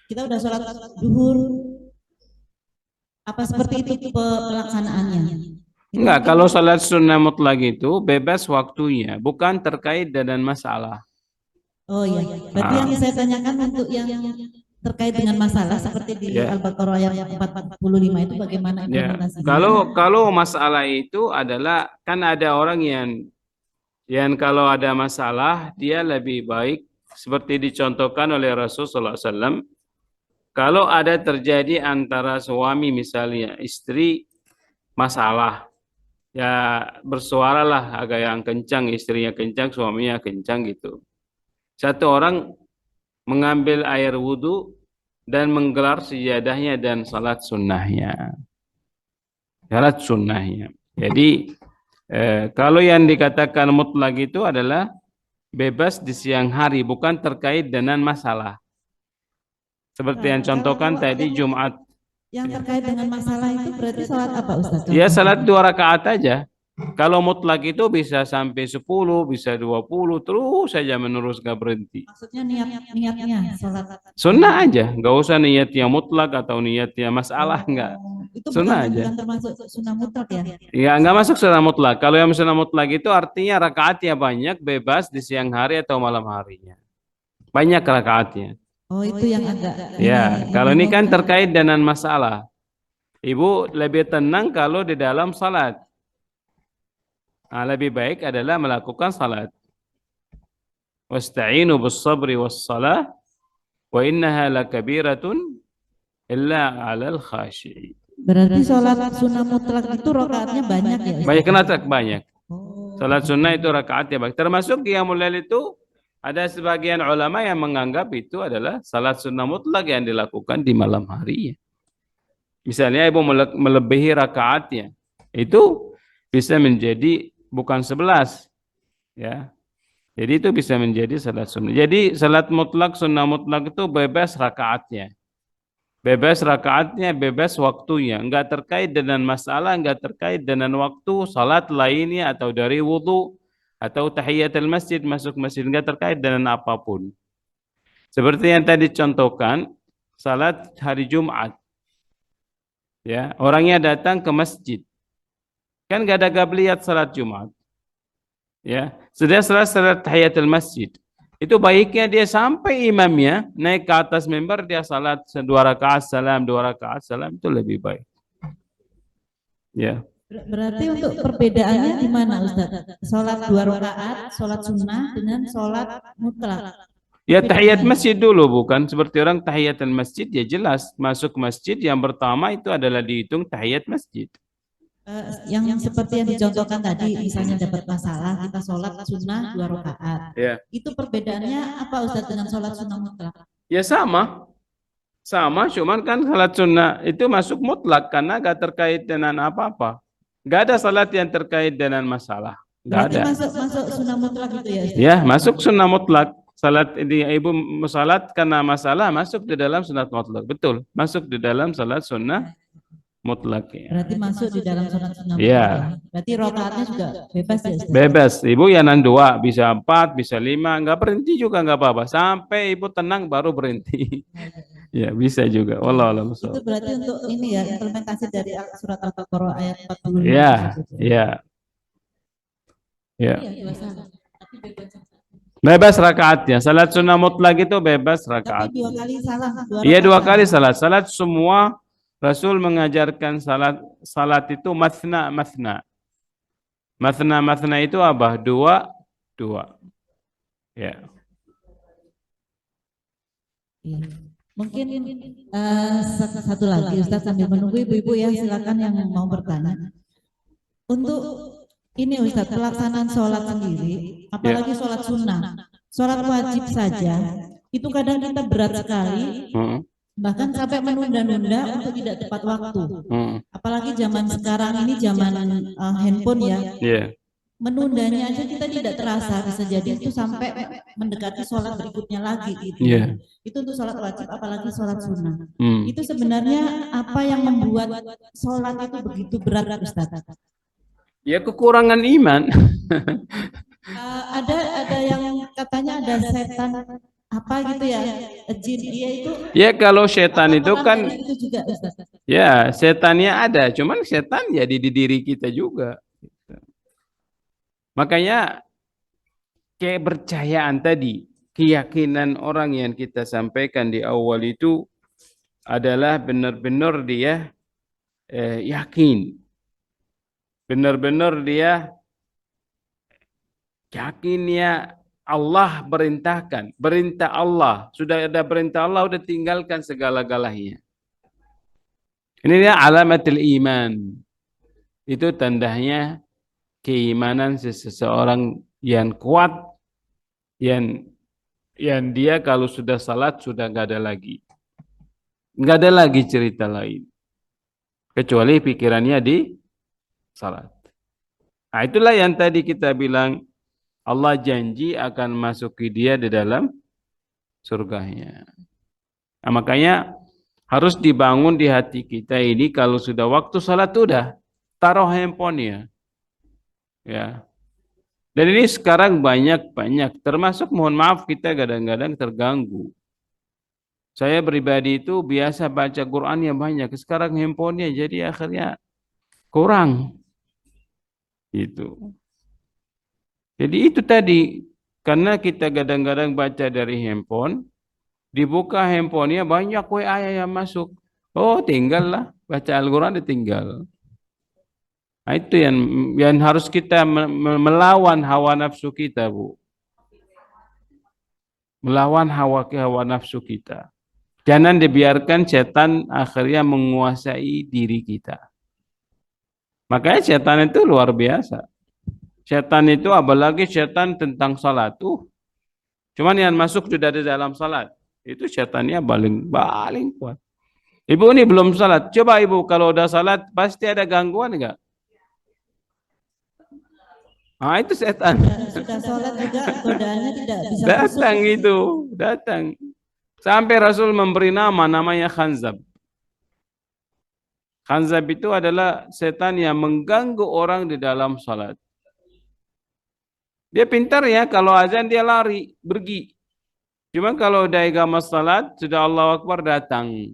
Kita udah sholat zuhur, apa seperti itu pelaksanaannya? Enggak, kalau salat sunnah mutlak itu bebas waktunya, bukan terkait dengan masalah. Oh iya, berarti yang saya tanyakan untuk yang terkait dengan masalah seperti di Ya. Al-Baqarah ayat 45 itu bagaimana Ya, implementasinya? kalau masalah itu adalah kan ada orang yang kalau ada masalah dia lebih baik seperti dicontohkan oleh Rasulullah SAW. Kalau ada terjadi antara suami misalnya istri masalah, ya bersuaralah agak yang kencang, istrinya kencang, suaminya kencang gitu. Satu orang mengambil air wudhu dan menggelar sejadahnya dan salat sunnahnya. Salat sunnahnya. Jadi kalau yang dikatakan mutlak itu adalah bebas di siang hari, bukan terkait dengan masalah. Seperti yang contohkan tadi Jumat. Yang terkait dengan masalah itu berarti sholat apa Ustaz? Ya salat 2 rakaat aja. Kalau mutlak itu bisa sampai 10, bisa 20, terus saja menerus gak berhenti. Maksudnya niatnya sholat. Sunnah aja, nggak usah niatnya mutlak atau niatnya masalah, enggak. Itu Sunnah aja. bukan termasuk sunnah mutlak ya? Ya, nggak masuk sunnah mutlak. Kalau yang sunnah mutlak itu artinya rakaatnya banyak, bebas di siang hari atau malam harinya. Banyak rakaatnya. Oh itu yang agak. Ya, kalau ini kan terkait dengan masalah. Ibu lebih tenang kalau di dalam salat. Nah, lebih baik adalah melakukan salat. Wasta'inu bis-sabri was-salah wa innaha lakabiratun illa 'alal khashi'in. Berarti sholat sunnah mutlak itu rakaatnya banyak ya? Ustaz? Banyak kenapa banyak? Oh. Salat sunnah itu rakaatnya banyak. Termasuk qiyamul lail itu ada sebagian ulama yang menganggap itu adalah salat sunnah mutlak yang dilakukan di malam hari. Misalnya ibu melebihi rakaatnya, itu bisa menjadi bukan 11, ya. Jadi itu bisa menjadi salat sunnah. Jadi salat mutlak sunnah mutlak itu bebas rakaatnya. Bebas rakaatnya, bebas waktunya. Enggak terkait dengan masalah, enggak terkait dengan waktu salat lainnya atau dari wudu atau tahiyatul masjid, masuk masjid, enggak terkait dengan apapun. Seperti yang tadi contohkan, salat hari Jumat. Ya, orangnya datang ke masjid. Kan enggak ada qabliyat salat Jumat. Ya, sudah selesai salat tahiyatul masjid. Itu baiknya dia sampai imamnya naik ke atas mimbar dia salat 2 rakaat salam, 2 rakaat salam, itu lebih baik. Ya. Berarti untuk perbedaannya di mana Ustaz? Sholat 2 rakaat, sholat sunnah dengan sholat mutlak. Ya tahiyat masjid dulu, bukan seperti orang tahiyatul masjid, ya jelas masuk masjid yang pertama itu adalah dihitung tahiyat masjid. Yang seperti yang dicontohkan tadi, misalnya dapat masalah, kita sholat sunnah 2 rakaat. Ya. Itu perbedaannya apa Ustaz dengan sholat sunnah mutlak? Ya sama. Sama, cuman kan salat sunnah itu masuk mutlak karena gak terkait dengan apa-apa. Gak ada salat yang terkait dengan masalah. Gak Berarti ada. masuk sunnah mutlak itu ya Ustaz? Ya, masuk sunnah mutlak. Salat ini ibu salat karena masalah masuk di dalam sunnah mutlak. Betul, masuk di dalam salat sunnah mutlak ya. Berarti masuk di dalam sholat sunnah Iya. mutlak ya? Berarti rakaatnya juga bebas ya Ustaz? Bebas, ibu ya nan 2, bisa 4, bisa 5, nggak berhenti juga nggak apa-apa. Sampai ibu tenang baru berhenti. Ya bisa juga. Wallahu a'lam Itu bishawab. berarti untuk ini ya, implementasi dari surat Al-Baqarah ayat 45. Ya, ya, ya. Iya, tapi bebas. Bebas rakaatnya. Salat sunnah mutlak itu bebas Tapi rakaat. 2 kali salah. Iya 2 kali salat. Salat semua Rasul mengajarkan salat itu mathna mathna. Mathna mathna itu apa? 2 2. Ya. Iya. Mungkin satu lagi Ustaz sambil menunggu ibu-ibu ya, silakan yang mau bertanya. Untuk ini Ustaz, pelaksanaan sholat sendiri, apalagi sholat sunnah, sholat wajib saja, itu kadang kita berat sekali, bahkan sampai menunda-nunda untuk tidak tepat waktu. Apalagi zaman sekarang ini zaman handphone ya. Yeah. Menundanya aja kita tidak terasa, bisa jadi itu sampai mendekati sholat berikutnya lagi gitu. Yeah. Itu untuk sholat wajib, apalagi sholat sunnah. Itu sebenarnya apa yang membuat sholat itu begitu berat Ustaz? Ya kekurangan iman. Ada yang katanya ada setan apa gitu ya, jin dia itu. Ya kalau setan itu kan itu juga, Ustaz. Ya setannya ada, cuman setan jadi di diri kita juga. Makanya kepercayaan tadi, keyakinan orang yang kita sampaikan di awal itu adalah benar-benar dia yakin. Benar-benar dia yakinnya Allah perintahkan, perintah Allah, sudah ada perintah Allah, sudah tinggalkan segala-galanya. Ini dia alamatul iman. Itu tandanya keimanan seseorang yang kuat, yang dia kalau sudah salat sudah nggak ada lagi cerita lain kecuali pikirannya di salat. Nah itulah yang tadi kita bilang Allah janji akan masuki dia di dalam surganya. Nah, makanya harus dibangun di hati kita ini kalau sudah waktu salat udah taruh handphonenya. Ya. Dan ini sekarang banyak termasuk mohon maaf kita kadang-kadang terganggu. Saya pribadi itu biasa baca Quran yang banyak, sekarang handphonenya jadi akhirnya kurang. Itu. Jadi itu tadi karena kita kadang-kadang baca dari handphone, dibuka handphonenya banyak WA yang masuk. Oh, tinggallah baca Al-Quran ditinggal. Nah, itu yang harus kita melawan hawa nafsu kita, Bu. Melawan hawa nafsu kita. Jangan dibiarkan setan akhirnya menguasai diri kita. Makanya setan itu luar biasa. Setan itu apalagi setan tentang salat. Cuman yang masuk sudah di dalam salat. Itu setannya paling kuat. Ibu ini belum salat. Coba ibu kalau udah salat pasti ada gangguan enggak? Ah itu setan. Sudah sholat juga godaannya tidak bisa datang masuk. Itu datang sampai Rasul memberi namanya Khanzab. Khanzab itu adalah setan yang mengganggu orang di dalam salat. Dia pintar ya, kalau azan dia lari pergi. Cuma kalau udah iqamah salat sudah Allahu Akbar datang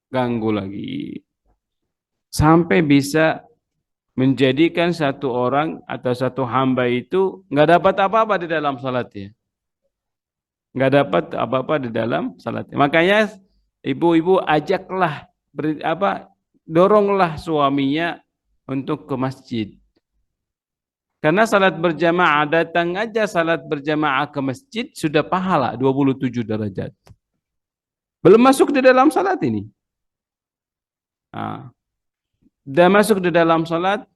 ganggu lagi sampai bisa menjadikan satu orang atau satu hamba itu nggak dapat apa-apa di dalam salatnya. Nggak dapat apa-apa di dalam salatnya. Makanya ibu-ibu ajaklah, doronglah suaminya untuk ke masjid. Karena salat berjamaah, datang aja salat berjamaah ke masjid sudah pahala 27 derajat. Belum masuk di dalam salat ini. Nah, dan masuk di dalam salat,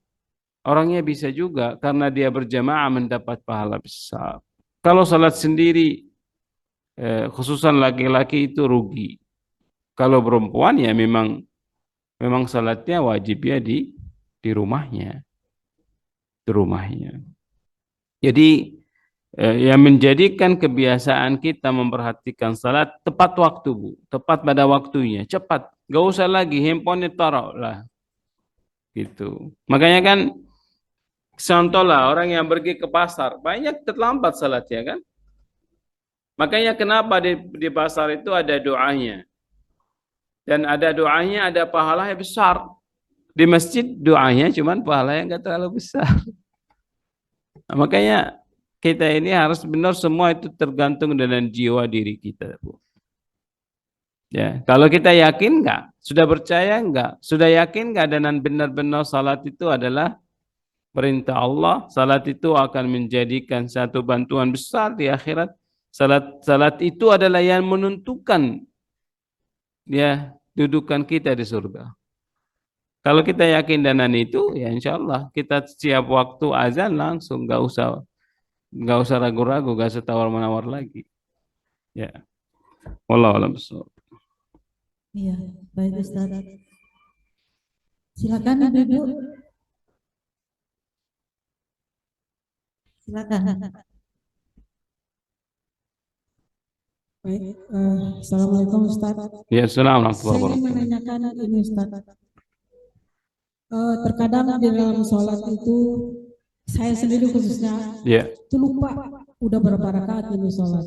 orangnya bisa juga karena dia berjamaah mendapat pahala besar. Kalau salat sendiri, khususan laki-laki itu rugi. Kalau perempuan ya memang salatnya wajib ya di rumahnya, di rumahnya. Jadi yang menjadikan kebiasaan kita memperhatikan salat tepat waktu, Bu, tepat pada waktunya, cepat, gak usah lagi handphone ditaruh lah, gitu. Makanya kan contoh lah orang yang pergi ke pasar banyak terlambat salatnya kan. Makanya kenapa di pasar itu ada doanya dan ada doanya ada pahalanya besar. Di masjid doanya cuman pahalanya nggak terlalu besar. Nah, makanya kita ini harus benar semua itu tergantung dengan jiwa diri kita, Bu. Ya, kalau kita yakin enggak, sudah percaya enggak, sudah yakin enggak dan benar-benar salat itu adalah perintah Allah, salat itu akan menjadikan satu bantuan besar di akhirat. Salat itu adalah yang menentukan ya dudukan kita di surga. Kalau kita yakin dengan itu, ya insya Allah kita siap waktu azan langsung, nggak usah ragu-ragu, nggak usah tawar-menawar lagi. Ya, wallahu a'lam bishawab. Iya, baik Ustaz. Silakan Ibu. Silakan. Baik, Assalamualaikum Ustaz. Ya, assalamualaikum Saya ingin warahmatullahi wabarakatuh. menanyakan ini Ustaz. Terkadang di dalam sholat itu saya sendiri khususnya Ya, itu lupa udah berapa rakaat ini sholat.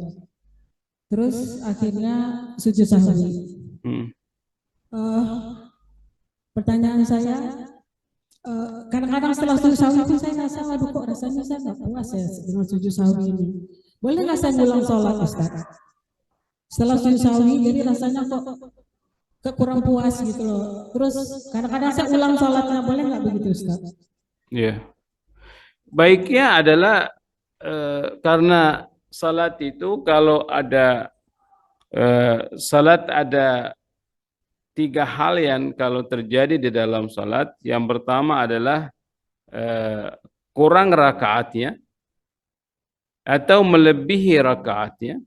Terus akhirnya sujud sahwi. Pertanyaan saya, kadang-kadang setelah sujud sahwi itu saya ngerasa, aduh kok rasanya saya nggak puas ya dengan sujud sahwi ini. Boleh nggak saya ulang sholat Ustaz? Setelah sujud sahwi, jadi rasanya kok kurang puas gitu loh. Terus kadang-kadang saya ulang sholatnya, boleh nggak begitu Ustaz? ya. Baiknya adalah karena salat itu kalau ada salat ada tiga hal yang kalau terjadi di dalam salat. Yang pertama adalah kurang rakaatnya atau melebihi rakaatnya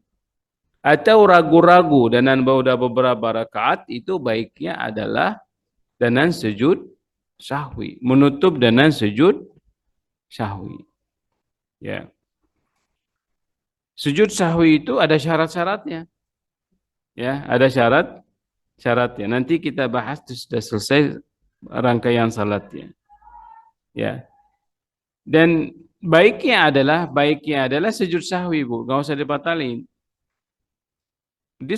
atau ragu-ragu dengan udah beberapa rakaat, itu baiknya adalah dengan sujud sahwi, menutup dengan sujud sahwi. Ya. Sujud sahwi itu ada syarat-syaratnya. Ya, ada syaratnya. Nanti kita bahas sudah selesai rangkaian salatnya. Ya. Dan baiknya adalah sujud sahwi, Bu, enggak usah dibatalin.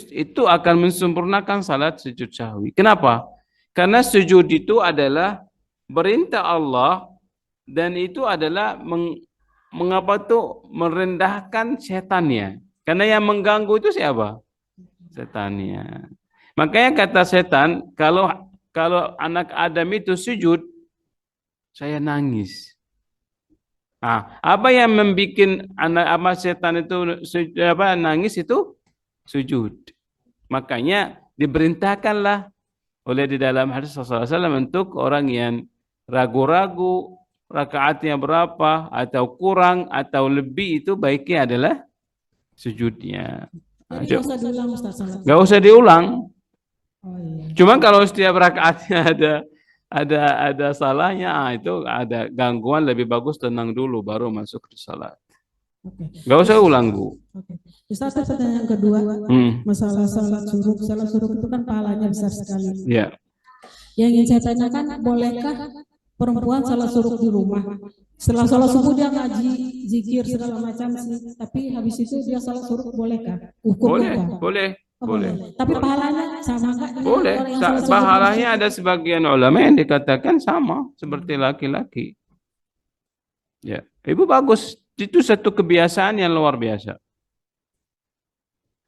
Itu akan mensempurnakan salat sujud sahwi. Kenapa? Karena sujud itu adalah perintah Allah dan itu adalah mengapa tuh merendahkan setannya. Karena yang mengganggu itu siapa? Setannya. Makanya kata setan, kalau anak Adam itu sujud, saya nangis. Nah, apa yang membuat setan itu nangis itu? Sujud. Makanya diperintahkanlah oleh di dalam hadis Rasulullah SAW untuk orang yang ragu-ragu rakaatnya berapa atau kurang atau lebih, itu baiknya adalah sujudnya. Jadi nggak usah diulang Ustaz salat. Nggak usah diulang. Oh, iya. Cuma kalau setiap rakaatnya ada salahnya, itu ada gangguan, lebih bagus tenang dulu baru masuk ke salat. Oke. Nggak usah ulang, Bu. Oke. Ustaz, pertanyaan kedua, masalah salat suruh. Salat suruh itu kan pahalanya besar sekali. Ya. Yang ingin saya tanyakan, bolehkah perempuan salat suruh di rumah? Setelah salat subuh dia ngaji, zikir segala macam sih, tapi habis itu dia salat suruh, bolehkah? Hukumnya apa? Boleh. Tapi pahalanya sama nggak dengan Boleh. orang yang salat subuh? Pahalanya ada sebagian ulama yang dikatakan sama seperti laki-laki. Ya, Ibu bagus. Itu satu kebiasaan yang luar biasa.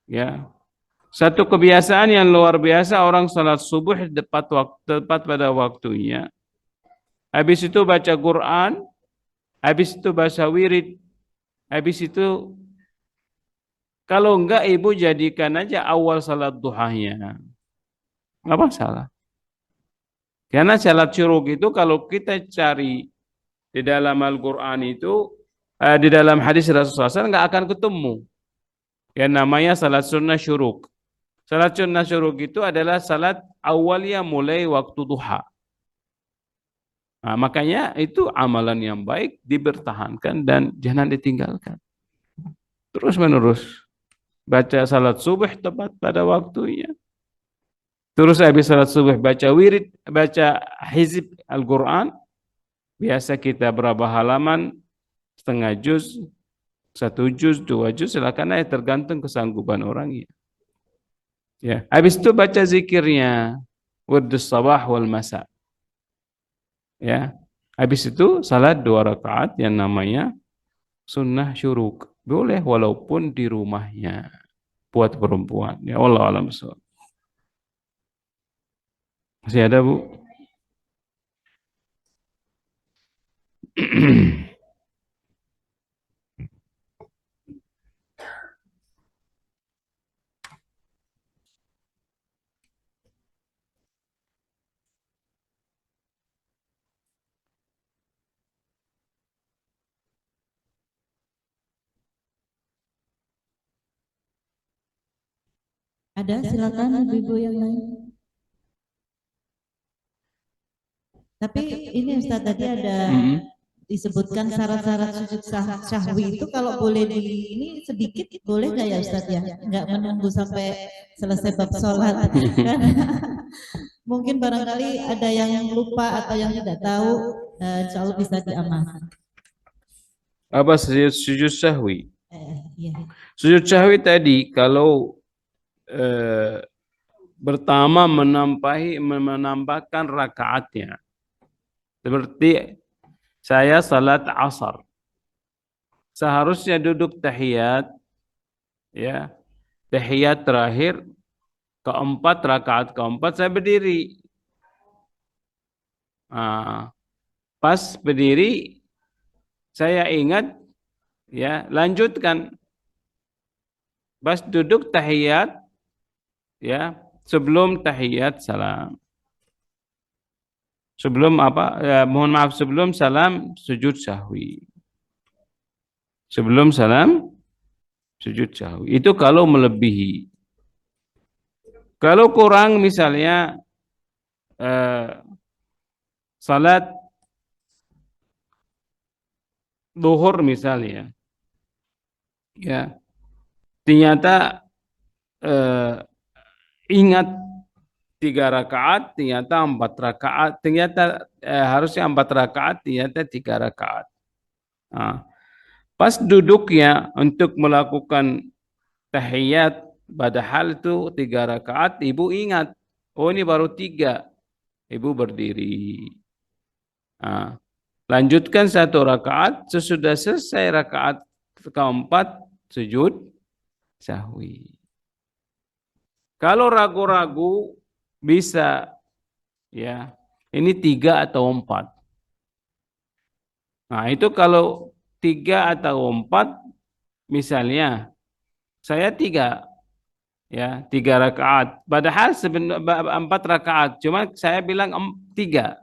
Ya. Satu kebiasaan yang luar biasa, orang salat subuh tepat pada waktunya. Habis itu baca Quran, habis itu baca wirid, habis itu kalau enggak Ibu jadikan aja awal salat duhanya. Enggak masalah. Karena salat syuruk itu kalau kita cari di dalam Al-Quran itu, di dalam hadis Rasulullah SAW nggak akan ketemu. Yang namanya salat sunnah syuruk. Salat sunnah syuruk itu adalah salat awalnya mulai waktu duha. Nah, makanya itu amalan yang baik dipertahankan dan jangan ditinggalkan. Terus menerus baca salat subuh tepat pada waktunya. Terus habis salat subuh baca wirid, baca hizib Al-Quran. Biasa kita berapa halaman, setengah juz, 1 juz, 2 juz, silakan aja tergantung kesanggupan orangnya. Ya, habis itu baca zikirnya, wurdus sabah wal masa. Ya, habis itu salat 2 rakaat yang namanya sunnah syuruk. Boleh walaupun di rumahnya buat perempuan. Ya Allah alam shawab. Masih ada, Bu? Ada, silakan ibu-ibu yang lain. Tapi ini Ustaz tadi ada disebutkan syarat-syarat sujud syahwi itu kalau boleh di ini sedikit boleh nggak ya Ustaz ya? Nggak menunggu sampai selesai bab sholat. Karena mungkin barangkali ada yang lupa atau yang tidak tahu, insya Allah bisa diamalkan. Apa sujud sahwi? Iya. Sujud sahwi tadi kalau pertama menambahkan rakaatnya. Seperti saya salat asar. Seharusnya duduk tahiyat, ya. Tahiyat terakhir keempat, rakaat keempat saya berdiri. Pas berdiri saya ingat, ya, lanjutkan. Pas duduk tahiyat, ya, sebelum tahiyat salam. Sebelum apa? Mohon maaf, sebelum salam sujud sahwi. Sebelum salam sujud sahwi. Itu kalau melebihi. Kalau kurang misalnya salat zuhur misalnya, ya, ternyata ingat 3 rakaat, ternyata 4 rakaat, ternyata harusnya 4 rakaat, ternyata 3 rakaat. Nah, pas duduknya untuk melakukan tahiyat, padahal itu 3 rakaat, ibu ingat, oh ini baru 3, ibu berdiri. Nah, lanjutkan 1 rakaat, sesudah selesai rakaat keempat, sujud sahwi. Kalau ragu-ragu, bisa, ya, ini 3 atau 4. Nah, itu kalau 3 atau 4, misalnya saya 3, ya, 3 rakaat. Padahal 4 rakaat, cuma saya bilang 3,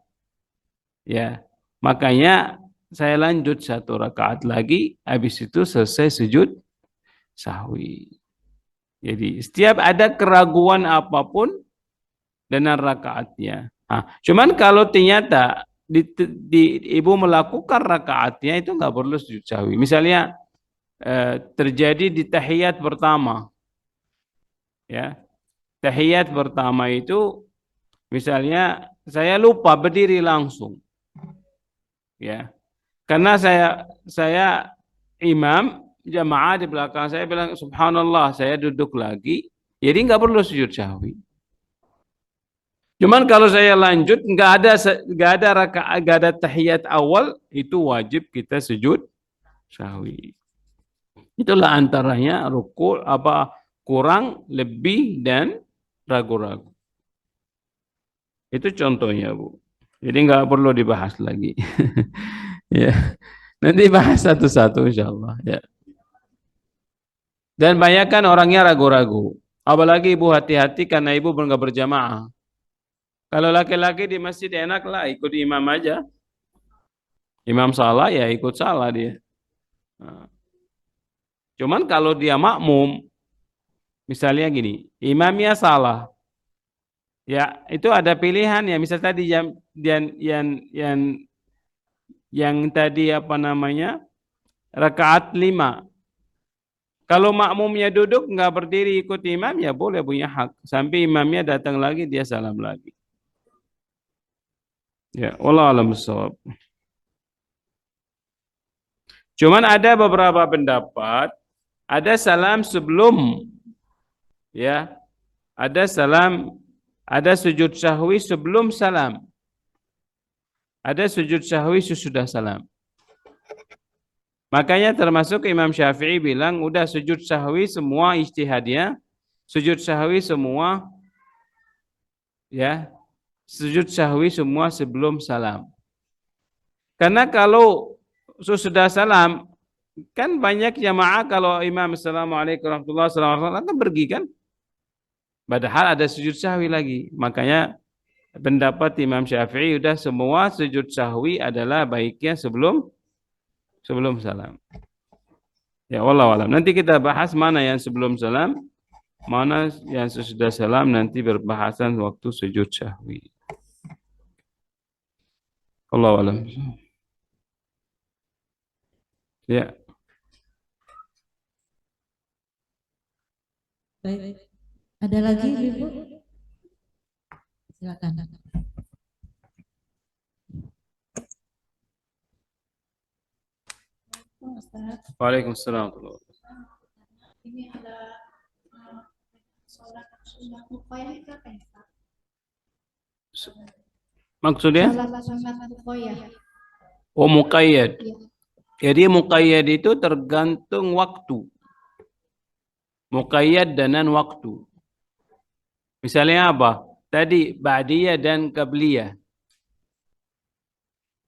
ya. Makanya saya lanjut 1 rakaat lagi, habis itu selesai sujud sahwi. Jadi setiap ada keraguan apapun dengan rakaatnya. Nah, cuman kalau ternyata ibu melakukan rakaatnya itu nggak perlu sujud sahwi. Misalnya terjadi di tahiyat pertama, ya, tahiyat pertama itu misalnya saya lupa berdiri langsung, ya, karena saya imam jamaah di belakang saya bilang subhanallah, saya duduk lagi, jadi nggak perlu sujud sahwi. Cuman kalau saya lanjut nggak ada tahiyat awal, itu wajib kita sujud sahwi. Itulah antaranya ruku kurang, lebih, dan ragu-ragu. Itu contohnya, Bu. Jadi nggak perlu dibahas lagi. Ya, nanti bahas satu-satu insyaallah. Ya. Dan banyak kan orangnya ragu-ragu. Apalagi ibu hati-hati karena ibu nggak berjamaah. Kalau laki-laki di masjid enak lah, ikut imam aja. Imam salah ya ikut salah dia. Nah, cuman kalau dia makmum, misalnya gini, imamnya salah, ya itu ada pilihan ya. Misal tadi yang tadi apa namanya rakaat 5. Kalau makmumnya duduk nggak berdiri ikut imam ya boleh punya hak. Sampai imamnya datang lagi dia salam lagi. Ya, wallahu a'lam bishawab. Cuman ada beberapa pendapat, ada salam sebelum, ya, ada salam, ada sujud sahwi sebelum salam, ada sujud sahwi sesudah salam. Makanya termasuk Imam Syafi'i bilang, udah sujud sahwi semua ijtihadnya, sujud sahwi semua, ya, sujud sahwi semua sebelum salam. Karena kalau sesudah salam, kan banyak jamaah kalau imam assalamualaikum warahmatullahi wabarakatuh kan pergi kan. Padahal ada sujud sahwi lagi. Makanya pendapat Imam Syafi'i udah semua sujud sahwi adalah baiknya sebelum salam. Ya wallahu alam. Nanti kita bahas mana yang sebelum salam, mana yang sesudah salam nanti berbahasan waktu sujud sahwi. Wallahu alam. Ya. Baik. Ada lagi Ibu? Silakan. Waalaikumsalam. Ini ada sholat sunnah ruqyah itu apa ya, Pak? Maksudnya? Sholat sunnah ruqyah. Oh, muqayyad. Iya. Jadi muqayyad itu tergantung waktu. Muqayyad dengan waktu. Misalnya apa? Tadi ba'diyah dan qabliyah.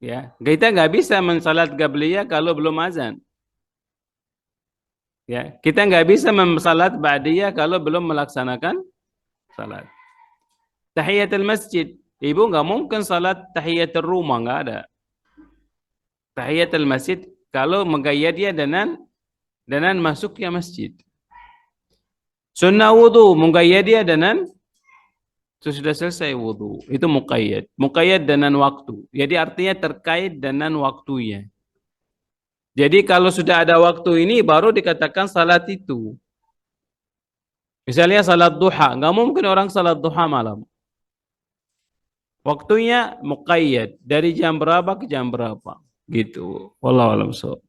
Ya, kita nggak bisa mensalat qabliyah kalau belum azan. Ya, kita nggak bisa mensalat ba'diyah kalau belum melaksanakan salat. Tahiyatul masjid, ibu nggak mungkin salat tahiyatul rumah, nggak ada. Tahiyatul masjid kalau mengayyadnya dengan masuknya masjid. Sunnah wudu mengayyadnya dengan sudah selesai wudu. Itu muqayyad. Muqayyad dengan waktu. Jadi artinya terkait dengan waktunya. Jadi kalau sudah ada waktu ini baru dikatakan salat itu. Misalnya salat duha, nggak mungkin orang salat duha malam. Waktunya muqayyad dari jam berapa ke jam berapa, gitu. Wallahu a'lam bishawab.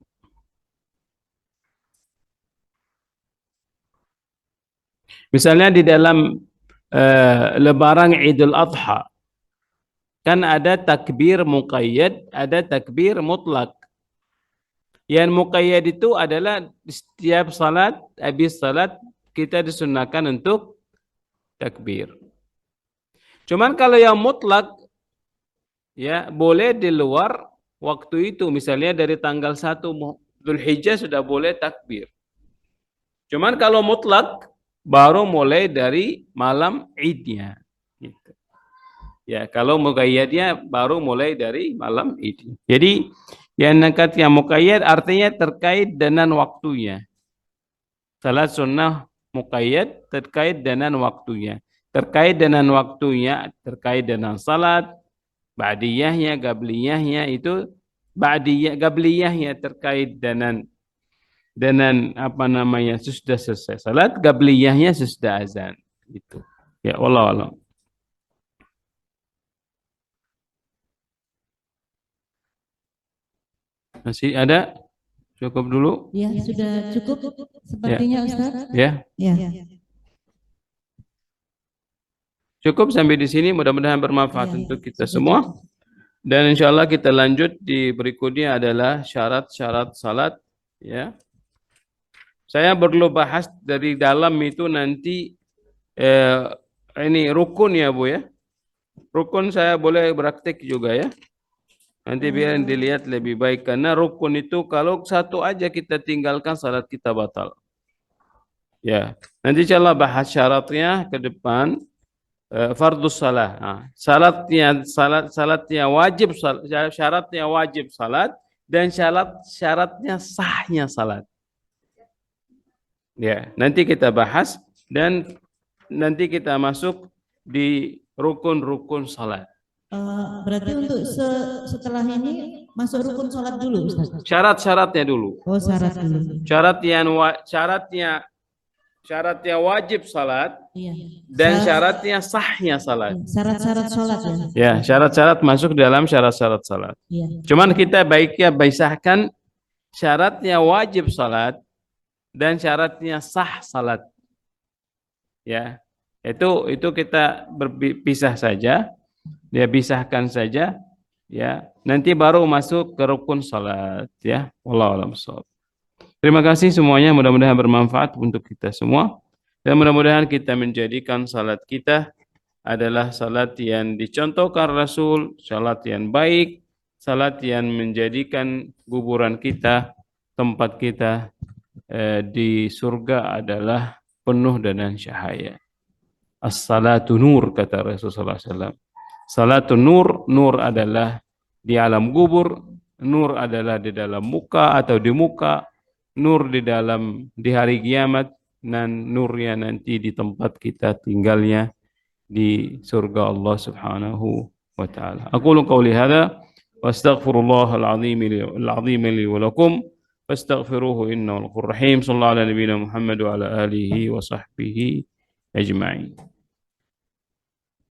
Misalnya di dalam lebaran Idul Adha kan ada takbir muqayyad, ada takbir mutlak. Yang muqayyad itu adalah setiap salat, habis salat kita disunahkan untuk takbir. Cuman kalau yang mutlak, ya boleh di luar waktu itu. Misalnya dari tanggal 1 Dzulhijjah sudah boleh takbir. Cuman kalau mutlak, baru mulai dari malam idnya. Gitu. Ya, kalau muqayyadnya baru mulai dari malam id. Jadi yang muqayyad artinya terkait dengan waktunya. Salat sunnah muqayyad terkait dengan waktunya. Terkait dengan waktunya, terkait dengan salat, ba'diyahnya, qabliyahnya itu ba'diyah, qabliyahnya terkait dengan apa namanya sudah selesai salat, qabliyahnya sudah azan. Gitu. Ya wallahu a'lam. Masih ada? Cukup dulu? Ya, sudah cukup sepertinya Ustaz. Ya. Ya. Cukup sampai di sini, mudah-mudahan bermanfaat Ya, untuk kita sudah semua. cukup. Dan insya Allah kita lanjut di berikutnya adalah syarat-syarat salat. Ya. Saya perlu bahas dari dalam itu nanti ini rukun ya Bu ya. Rukun saya boleh praktek juga ya. Nanti biar dilihat lebih baik karena rukun itu kalau satu aja kita tinggalkan salat kita batal. Ya. Nanti insya Allah bahas syaratnya ke depan. fardus salah. Nah, syaratnya wajib salat dan syaratnya sahnya salat. Ya, nanti kita bahas dan nanti kita masuk di rukun-rukun salat. Berarti untuk setelah ini masuk rukun sholat dulu, Ustaz? Syarat-syaratnya dulu. Oh, syarat dulu. Syaratnya wajib salat Iya. dan syaratnya sahnya salat. Syarat-syarat sholat ya? Ya, syarat-syarat masuk dalam syarat-syarat salat. Iya. Cuman kita baiknya pisahkan syaratnya wajib salat dan syaratnya sah salat. Ya. Itu kita berpisah saja. Dia pisahkan saja, ya. Nanti baru masuk ke rukun salat, ya. Wallahu a'lam bishawab. Terima kasih semuanya, mudah-mudahan bermanfaat untuk kita semua dan mudah-mudahan kita menjadikan salat kita adalah salat yang dicontohkan Rasul, salat yang baik, salat yang menjadikan kuburan kita, tempat kita di surga adalah penuh dengan cahaya. As-salatu nur, kata Rasulullah SAW. Salatun nur, nur adalah di alam kubur, nur adalah di dalam muka atau di muka, nur di hari kiamat, dan nurnya nanti di tempat kita tinggalnya di surga Allah Subhanahu wa taala. Aqulu qawli hadza wa astaghfirullahal azim li wa lakum fastaghfiruhu innahu ghafurur rahim. Sallallahu ala nabiyyina Muhammad wa ala alihi wa sahbihi ajma'in.